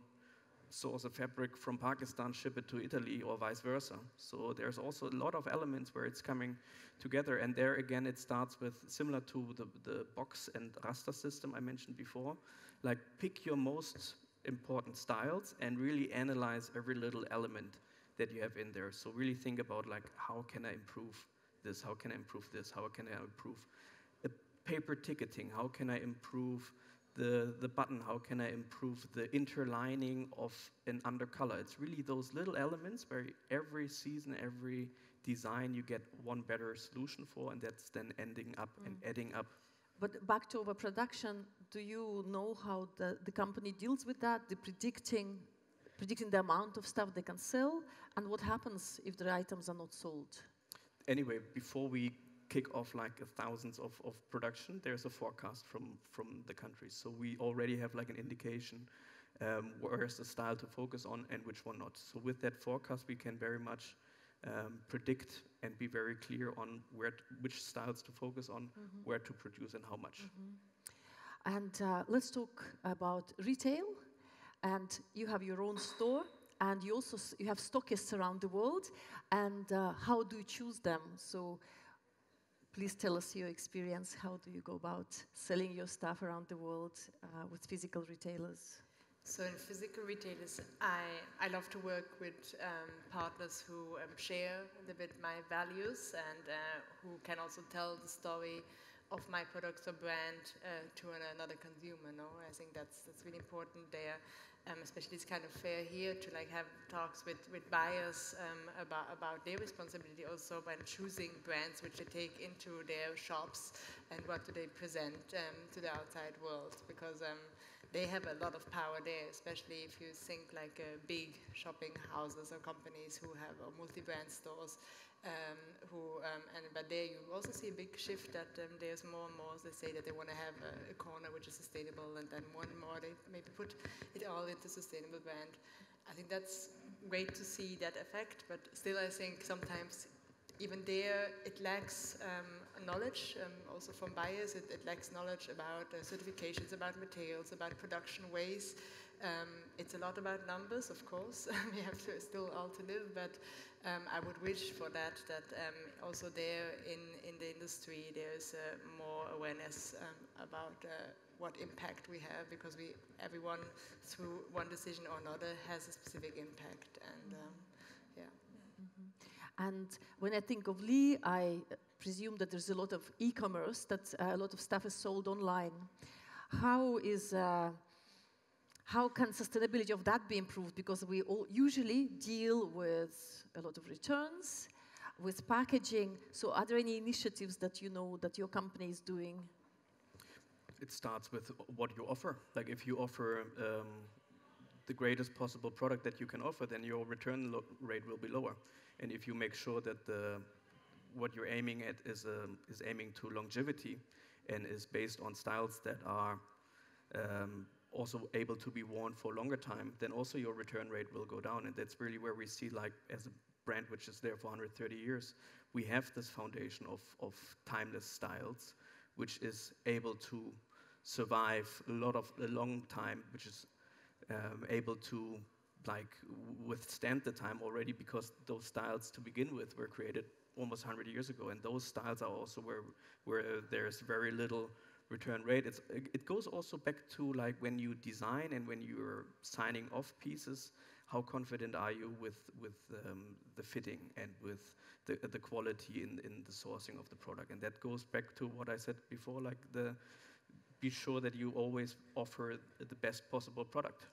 source a fabric from Pakistan, ship it to Italy, or vice versa. So there's also a lot of elements where it's coming together, and there again it starts with, similar to the box and raster system I mentioned before, like pick your most important styles and really analyze every little element that you have in there. So really think about, like, how can I improve this? How can I improve this? How can I improve a paper ticketing? How can I improve the button? How can I improve the interlining of an undercolor? It's really those little elements where every season, every design, you get one better solution for, and that's then ending up and adding up. But back to overproduction, do you know how the company deals with that, the predicting the amount of stuff they can sell, and what happens if the items are not sold? Anyway, before we kick off like thousands of production, there's a forecast from the countries. So we already have like an indication where is the style to focus on and which one not. So with that forecast, we can very much predict and be very clear on which styles to focus on, where to produce and how much. And let's talk about retail. And you have your own store, and you have stockists around the world. And how do you choose them? So please tell us your experience. How do you go about selling your stuff around the world with physical retailers? So in physical retailers, I love to work with partners who share a little bit my values and who can also tell the story of my products or brand to another consumer. No, I think that's really important there, especially this kind of fair here, to like have talks with buyers about their responsibility also when choosing brands which they take into their shops and what do they present to the outside world, because they have a lot of power there, especially if you think like big shopping houses or companies who have multi-brand stores. But there you also see a big shift that there's more and more, they say that they want to have a corner which is sustainable, and then more and more they maybe put it all into sustainable brand. I think that's great to see that effect, but still I think sometimes even there it lacks knowledge, also from buyers. It lacks knowledge about certifications, about materials, about production ways. It's a lot about numbers, of course. We have to still all to live, but I would wish for that also there in the industry there's more awareness about what impact we have, because everyone through one decision or another has a specific impact, and And when I think of Lee, I presume that there's a lot of e-commerce, that a lot of stuff is sold online. How can sustainability of that be improved? Because we all usually deal with a lot of returns, with packaging. So are there any initiatives that you know that your company is doing? It starts with what you offer. Like if you offer the greatest possible product that you can offer, then your return rate will be lower. And if you make sure that what you're aiming at is aiming to longevity and is based on styles that are also able to be worn for a longer time, then also your return rate will go down. And that's really where we see, like, as a brand which is there for 130 years, we have this foundation of timeless styles, which is able to survive a long time, which is able to like withstand the time already, because those styles to begin with were created almost 100 years ago, and those styles are also where there's very little return rate. It goes also back to like when you design and when you're signing off pieces, how confident are you with the fitting and with the quality in the sourcing of the product. And that goes back to what I said before, like be sure that you always offer the best possible product.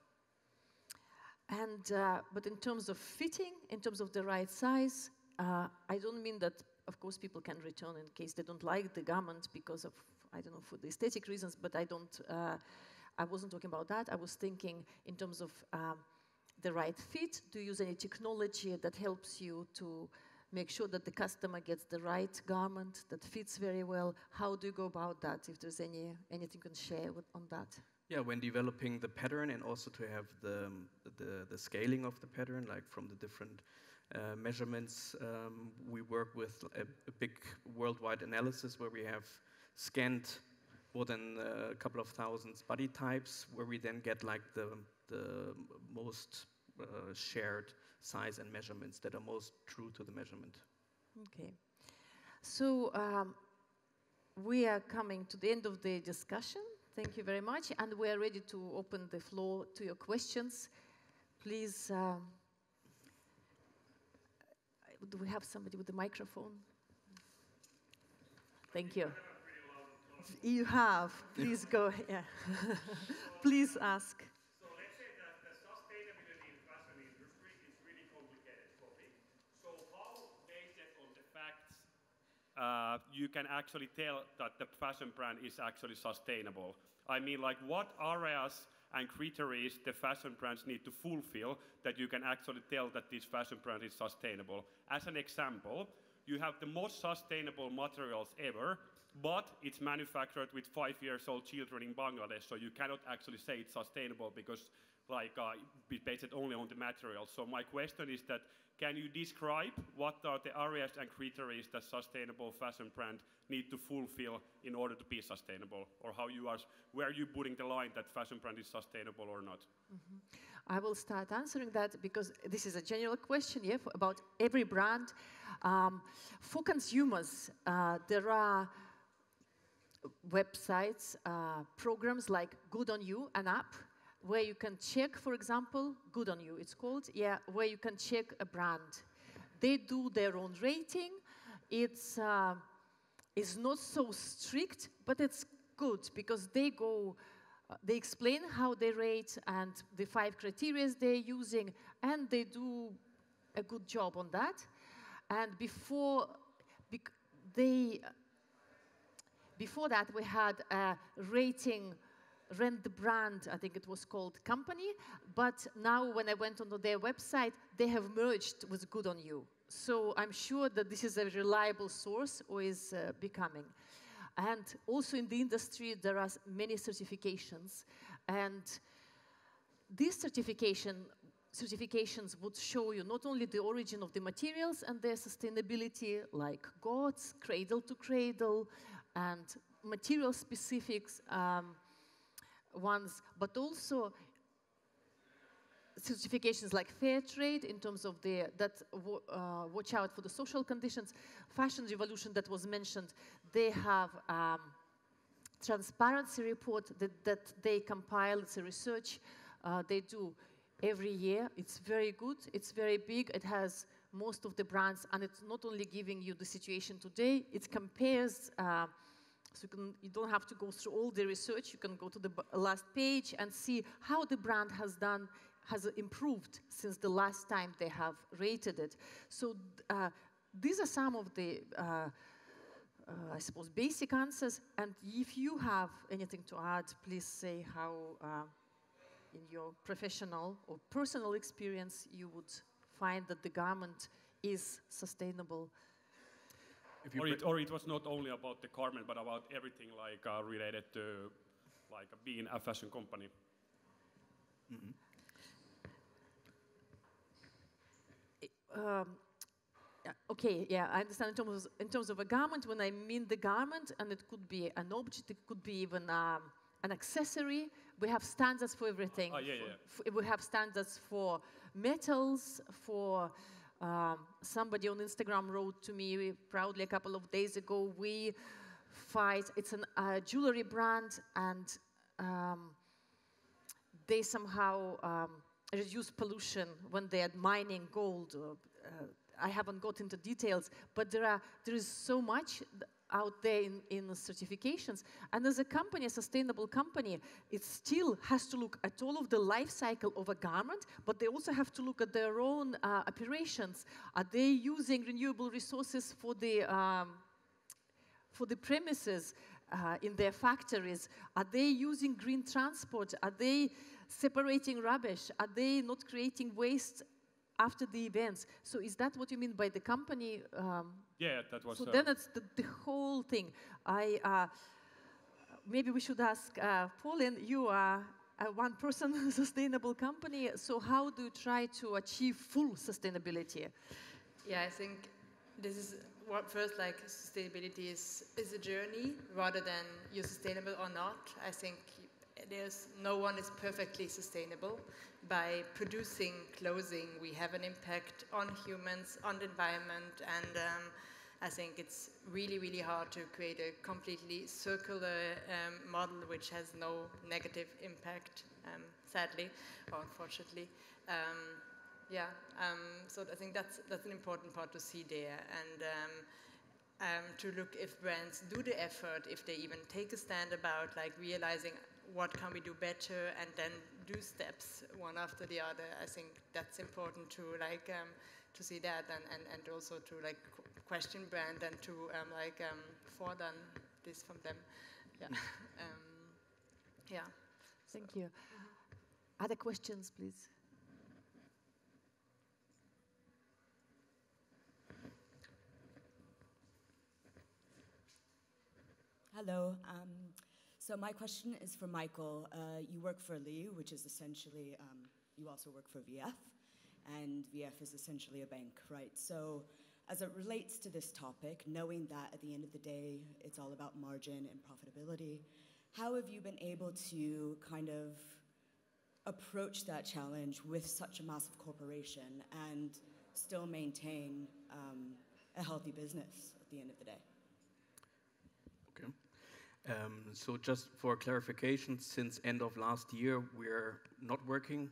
And, but in terms of fitting, in terms of the right size, I don't mean that, of course, people can return in case they don't like the garment because of, I don't know, for the aesthetic reasons, but I wasn't talking about that. I was thinking in terms of the right fit. Do you use any technology that helps you to make sure that the customer gets the right garment that fits very well? How do you go about that, if there's anything you can share on that? Yeah, when developing the pattern and also to have the scaling of the pattern, like from the different measurements, we work with a big worldwide analysis where we have scanned more than a couple of thousands body types, where we then get like the most shared size and measurements that are most true to the measurement. Okay. So we are coming to the end of the discussion. Thank you very much. And we are ready to open the floor to your questions. Please, do we have somebody with the microphone? Thank you. You have. Please go ahead. Please ask. So let's say that the sustainability in fashion industry is really complicated topic. So how, based on the facts, you can actually tell that the fashion brand is actually sustainable? I mean, like, what areas and criteria the fashion brands need to fulfill that you can actually tell that this fashion brand is sustainable? As an example, you have the most sustainable materials ever, but it's manufactured with 5-year-old children in Bangladesh, so you cannot actually say it's sustainable because it's based only on the materials. So my question is that, can you describe what are the areas and criteria that sustainable fashion brand need to fulfill in order to be sustainable? Or where are you putting the line that fashion brand is sustainable or not? I will start answering that because this is a general question, yeah, about every brand. For consumers, there are websites, programs like Good on You, an app, where you can check, for example, Good on You, it's called, yeah, where you can check a brand. They do their own rating. It's not so strict, but it's good because they explain how they rate and the 5 criteria they're using, and they do a good job on that. And before that, we had a rating, Rent the Brand, I think it was called, company. But now when I went onto their website, they have merged with Good on You. So I'm sure that this is a reliable source, or is becoming. And also in the industry, there are many certifications. And these certifications would show you not only the origin of the materials and their sustainability, like GOTS, cradle to cradle, and material specifics ones, but also certifications like fair trade in terms of watch out for the social conditions. Fashion Revolution that was mentioned, they have transparency report that they compile. It's a research they do every year. It's very good. It's very big. It has most of the brands, and it's not only giving you the situation today, it compares. So you don't have to go through all the research. You can go to the last page and see how the brand has improved since the last time they have rated it. So these are some of the, I suppose, basic answers. And if you have anything to add, please say how, in your professional or personal experience, you would find that the garment is sustainable. Or it was not only about the garment, but about everything like related to like being a fashion company. Mm-hmm. Okay, yeah, I understand in terms of a garment, when I mean the garment, and it could be an object, it could be even an accessory. We have standards for everything. We have standards for metals, for somebody on Instagram wrote to me proudly a couple of days ago, we fight, it's a jewelry brand, and they somehow reduce pollution when they are mining gold. I haven't got into details, but there is so much out there in certifications. And as a company, a sustainable company, it still has to look at all of the life cycle of a garment, but they also have to look at their own operations. Are they using renewable resources for the premises in their factories? Are they using green transport? Are they separating rubbish? Are they not creating waste after the events? So is that what you mean by the company? Yeah, that was... So then it's the whole thing. Maybe we should ask Pauline, you are a one-person sustainable company, so how do you try to achieve full sustainability? Yeah, I think this is what first, like, sustainability is a journey rather than you're sustainable or not. I think no one is perfectly sustainable. By producing clothing, we have an impact on humans, on the environment, and I think it's really, really hard to create a completely circular model which has no negative impact, sadly or unfortunately. So I think that's an important part to see there, and to look if brands do the effort, if they even take a stand about like realizing what can we do better, and then do steps one after the other. I think that's important to like to see that, and also to like question brand and to fordern this from them. Yeah. Yeah. Thank you. Other questions, please? Hello. So my question is for Michael. You work for Liu, which is essentially, you also work for VF, and VF is essentially a bank, right? So as it relates to this topic, knowing that at the end of the day, it's all about margin and profitability, how have you been able to kind of approach that challenge with such a massive corporation and still maintain a healthy business at the end of the day? Okay. So just for clarification, since end of last year, we're not working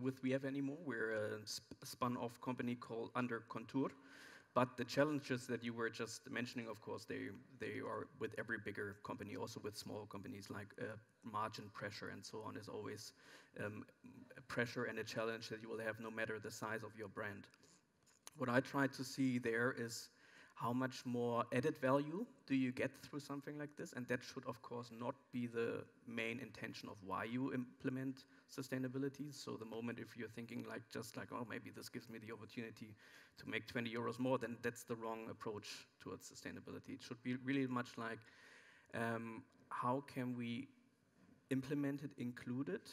with VF anymore. We're a spun-off company called under Contour. But the challenges that you were just mentioning, of course, they are with every bigger company, also with small companies, like margin pressure and so on is always a pressure and a challenge that you will have no matter the size of your brand. What I try to see there is how much more added value do you get through something like this? And that should, of course, not be the main intention of why you implement sustainability. So the moment if you're thinking just like, oh, maybe this gives me the opportunity to make 20 euros more, then that's the wrong approach towards sustainability. It should be really much like, how can we implement it, include it,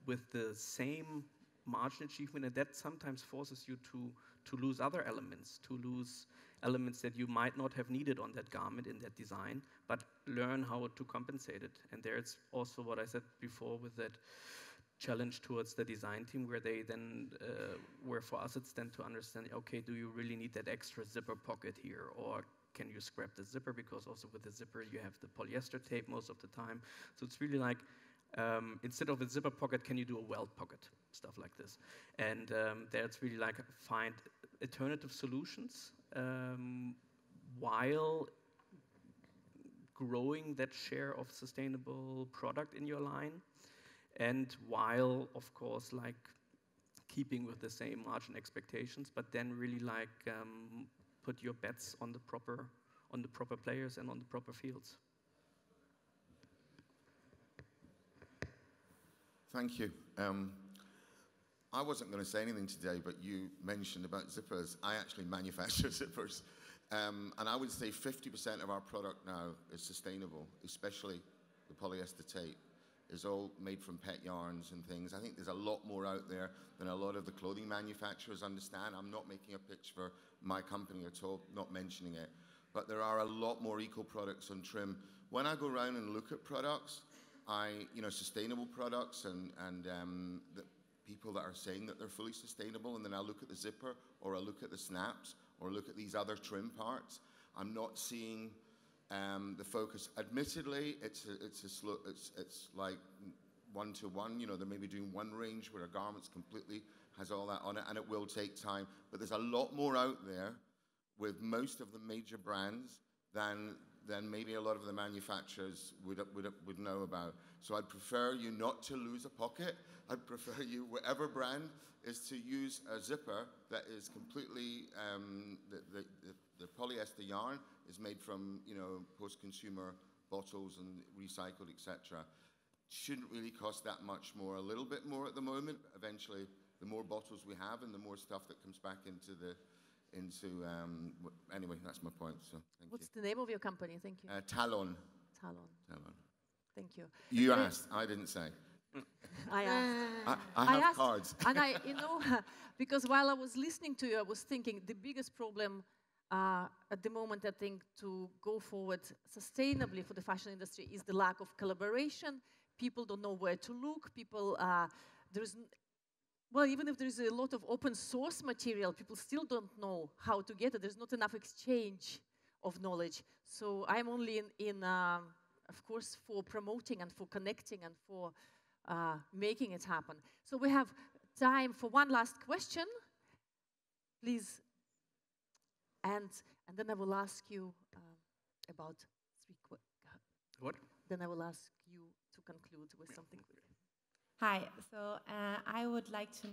with the same margin achievement, and that sometimes forces you to lose other elements, to lose elements that you might not have needed on that garment in that design, but learn how to compensate it. And there's also what I said before with that challenge towards the design team, where they then, where for us it's then to understand, okay, do you really need that extra zipper pocket here, or can you scrap the zipper, because also with the zipper you have the polyester tape most of the time. So it's really like, instead of a zipper pocket, can you do a welt pocket? Stuff like this. And there it's really like find alternative solutions while growing that share of sustainable product in your line, and while, of course, like keeping with the same margin expectations, but then really like put your bets on the proper players and on the proper fields. Thank you. I wasn't going to say anything today, but you mentioned about zippers. I actually manufacture zippers. And I would say 50% of our product now is sustainable, especially the polyester tape. It's all made from pet yarns and things. I think there's a lot more out there than a lot of the clothing manufacturers understand. I'm not making a pitch for my company at all, not mentioning it. But there are a lot more eco products on trim. When I go around and look at products, sustainable products and the people that are saying that they're fully sustainable, and then I look at the zipper, or I look at the snaps, or look at these other trim parts, I'm not seeing the focus. Admittedly, it's like one-to-one. They may be doing one range where a garment's completely has all that on it, and it will take time. But there's a lot more out there with most of the major brands than maybe a lot of the manufacturers would know about. So I'd prefer you not to lose a pocket. I'd prefer you, whatever brand, is to use a zipper that is completely, the polyester yarn is made from, post-consumer bottles and recycled, etc. Shouldn't really cost that much more, a little bit more at the moment. Eventually, the more bottles we have and the more stuff that comes back anyway, that's my point, so thank you. What's the name of your company? Thank you. Talon. Talon. Talon. Thank you. You asked, I didn't say. I asked. I have asked, cards. And because while I was listening to you, I was thinking the biggest problem at the moment, I think, to go forward sustainably for the fashion industry is the lack of collaboration. People don't know where to look. People, even if there is a lot of open source material, people still don't know how to get it. There's not enough exchange of knowledge. So I'm only of course, for promoting and for connecting and for making it happen. So we have time for one last question, please. And then I will ask you about What? Then I will ask you to conclude with something. Hi, so I would like to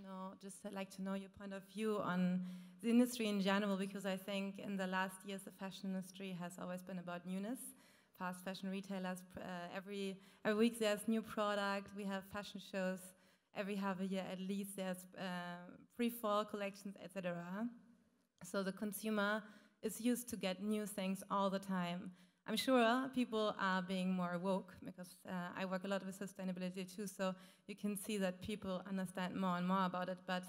know your point of view on the industry in general, because I think in the last years the fashion industry has always been about newness. Fast fashion retailers, every week there's new product, we have fashion shows, every half a year at least there's pre-fall collections, etc. So the consumer is used to get new things all the time. I'm sure people are being more woke, because I work a lot with sustainability too, so you can see that people understand more and more about it, but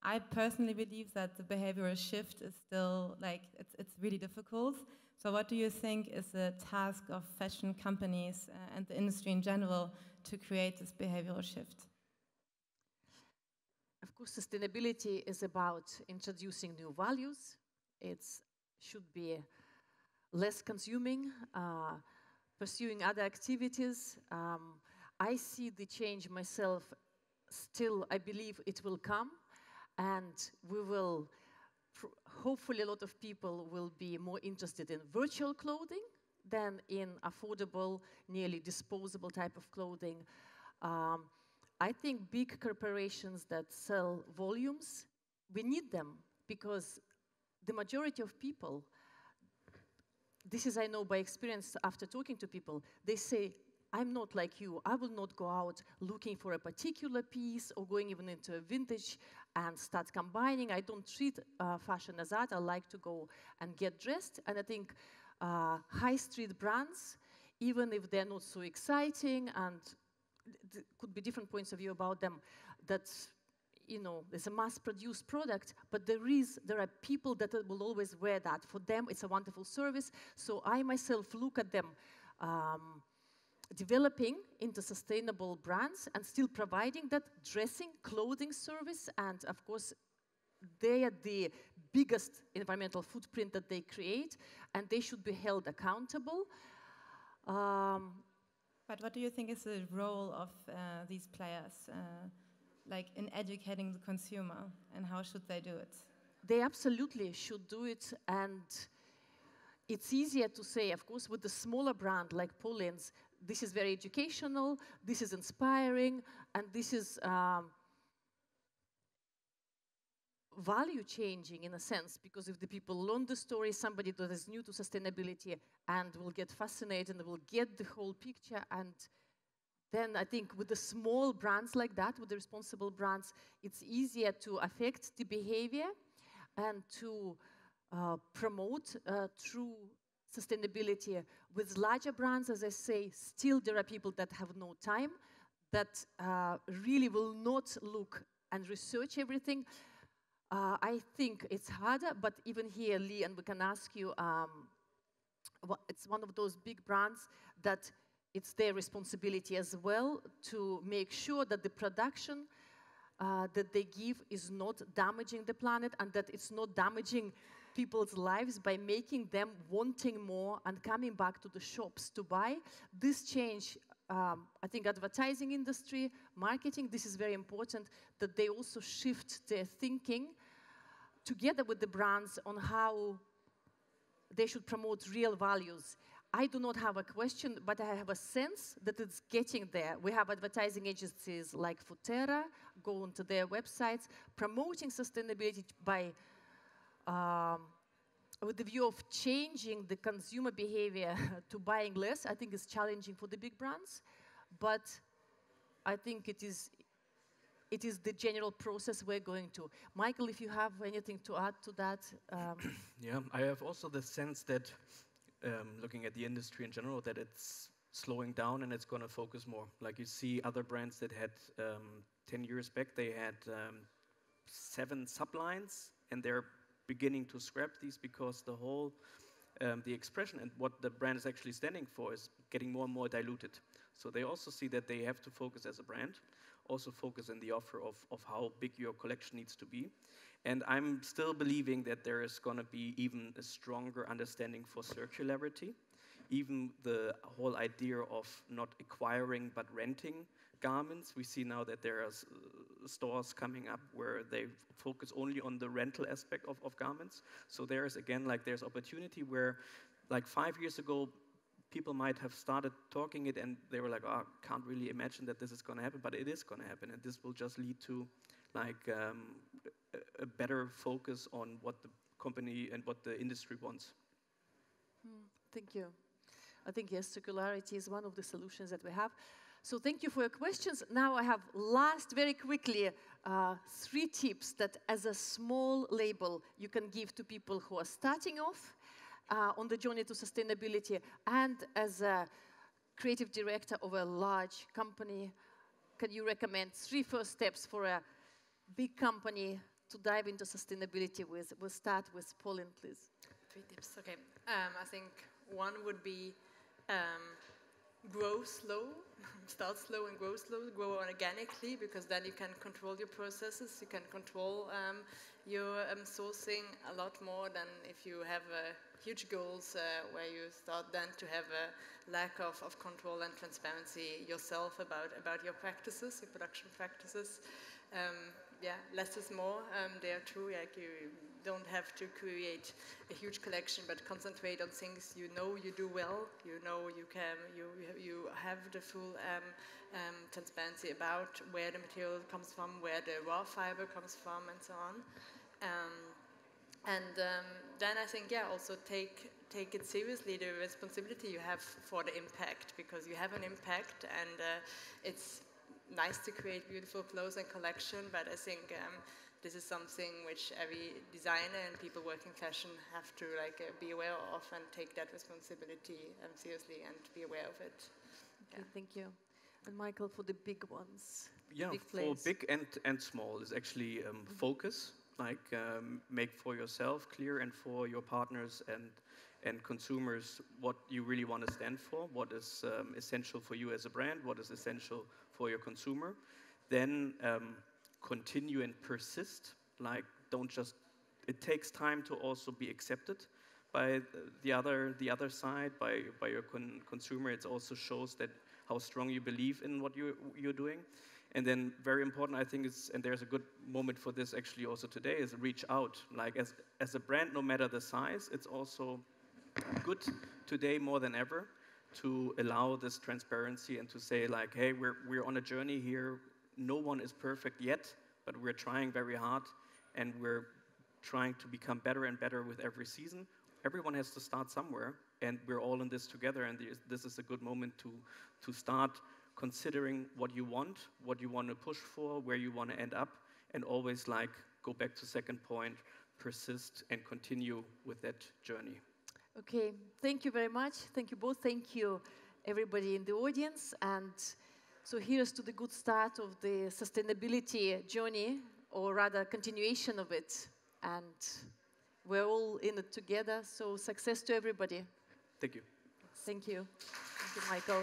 I personally believe that the behavioral shift is still, it's really difficult. So what do you think is the task of fashion companies and the industry in general to create this behavioral shift? Of course, sustainability is about introducing new values. It should be less consuming, pursuing other activities. I see the change myself. Still, I believe it will come, and we will, hopefully a lot of people will be more interested in virtual clothing than in affordable, nearly disposable type of clothing. I think big corporations that sell volumes, we need them, because the majority of people, this is I know by experience after talking to people, they say, I'm not like you. I will not go out looking for a particular piece or going even into a vintage and start combining. I don't treat fashion as that. I like to go and get dressed. And I think high street brands, even if they're not so exciting, and could be different points of view about them, that there's a mass-produced product, but there are people that will always wear that. For them, it's a wonderful service. So I myself look at them developing into sustainable brands and still providing that dressing, clothing service. And of course, they are the biggest environmental footprint that they create, and they should be held accountable. But what do you think is the role of these players, in educating the consumer, and how should they do it? They absolutely should do it, and it's easier to say, of course, with the smaller brand like Pauline's, this is very educational, this is inspiring, and this is value changing in a sense, because if the people learn the story, somebody that is new to sustainability and will get fascinated and will get the whole picture. And then I think with the small brands like that, with the responsible brands, it's easier to affect the behavior and to promote true sustainability. With larger brands, as I say, still there are people that have no time, that really will not look and research everything. I think it's harder, but even here, Lee, and we can ask you, it's one of those big brands that it's their responsibility as well to make sure that the production that they give is not damaging the planet, and that it's not damaging people's lives by making them wanting more and coming back to the shops to buy. This change, I think advertising industry, marketing, this is very important, that they also shift their thinking together with the brands on how they should promote real values. I do not have a question, but I have a sense that it's getting there. We have advertising agencies like Futera, go onto their websites, promoting sustainability by, with the view of changing the consumer behavior to buying less. I think it's challenging for the big brands, but I think it is the general process we're going to. Michael, if you have anything to add to that. Yeah, I have also the sense that, looking at the industry in general, that it's slowing down and it's going to focus more. Like you see other brands that had 10 years back, they had 7 sublines, and they're beginning to scrap these because the whole, the expression and what the brand is actually standing for is getting more and more diluted. So they also see that they have to focus as a brand, also focus in the offer of how big your collection needs to be. And I'm still believing that there is going to be even a stronger understanding for circularity. Even the whole idea of not acquiring but renting garments. We see now that there are stores coming up where they focus only on the rental aspect of garments. So there is, again, like there's opportunity where, like 5 years ago, people might have started talking it and they were like, oh, can't really imagine that this is going to happen, but it is going to happen. And this will just lead to like a better focus on what the company and what the industry wants. Thank you. I think, yes, circularity is one of the solutions that we have. So thank you for your questions. Now I have very quickly, 3 tips that as a small label you can give to people who are starting off on the journey to sustainability, and as a creative director of a large company, can you recommend 3 first steps for a big company to dive into sustainability with? We'll start with Pauline, please. 3 tips, okay. I think one would be grow slow, start slow and grow slow, grow organically, because then you can control your processes, you can control your sourcing a lot more than if you have huge goals where you start then to have a lack of control and transparency yourself about your practices, your production practices. Yeah, less is more. They are true. Like you don't have to create a huge collection, but concentrate on things you know you do well. You know you can. You have the full transparency about where the material comes from, where the raw fiber comes from, and so on. Then I think, yeah, also take it seriously, the responsibility you have for the impact, because you have an impact, and it's nice to create beautiful clothes and collection, but I think this is something which every designer and people working fashion have to be aware of and take that responsibility seriously and be aware of it. Okay, thank you. And Michael, for the big ones. Yeah, for big and small is actually focus. Make for yourself clear and for your partners and consumers what you really want to stand for, what is essential for you as a brand, what is essential for your consumer. Then continue and persist. Don't just. It takes time to also be accepted by the other side, by your consumer. It also shows that how strong you believe in what you're doing. And then very important, I think, and there's a good moment for this actually also today, is reach out. As a brand, no matter the size, it's also good today more than ever to allow this transparency and to say hey, we're on a journey here. No one is perfect yet, but we're trying very hard, and we're trying to become better and better with every season. Everyone has to start somewhere, and we're all in this together, and this is a good moment to start considering what you want to push for, where you want to end up, and always go back to second point, persist, and continue with that journey. Okay, thank you very much. Thank you both. Thank you, everybody in the audience. And so here's to the good start of the sustainability journey, or rather continuation of it. And we're all in it together. So success to everybody. Thank you. Thank you. Thank you, Michael.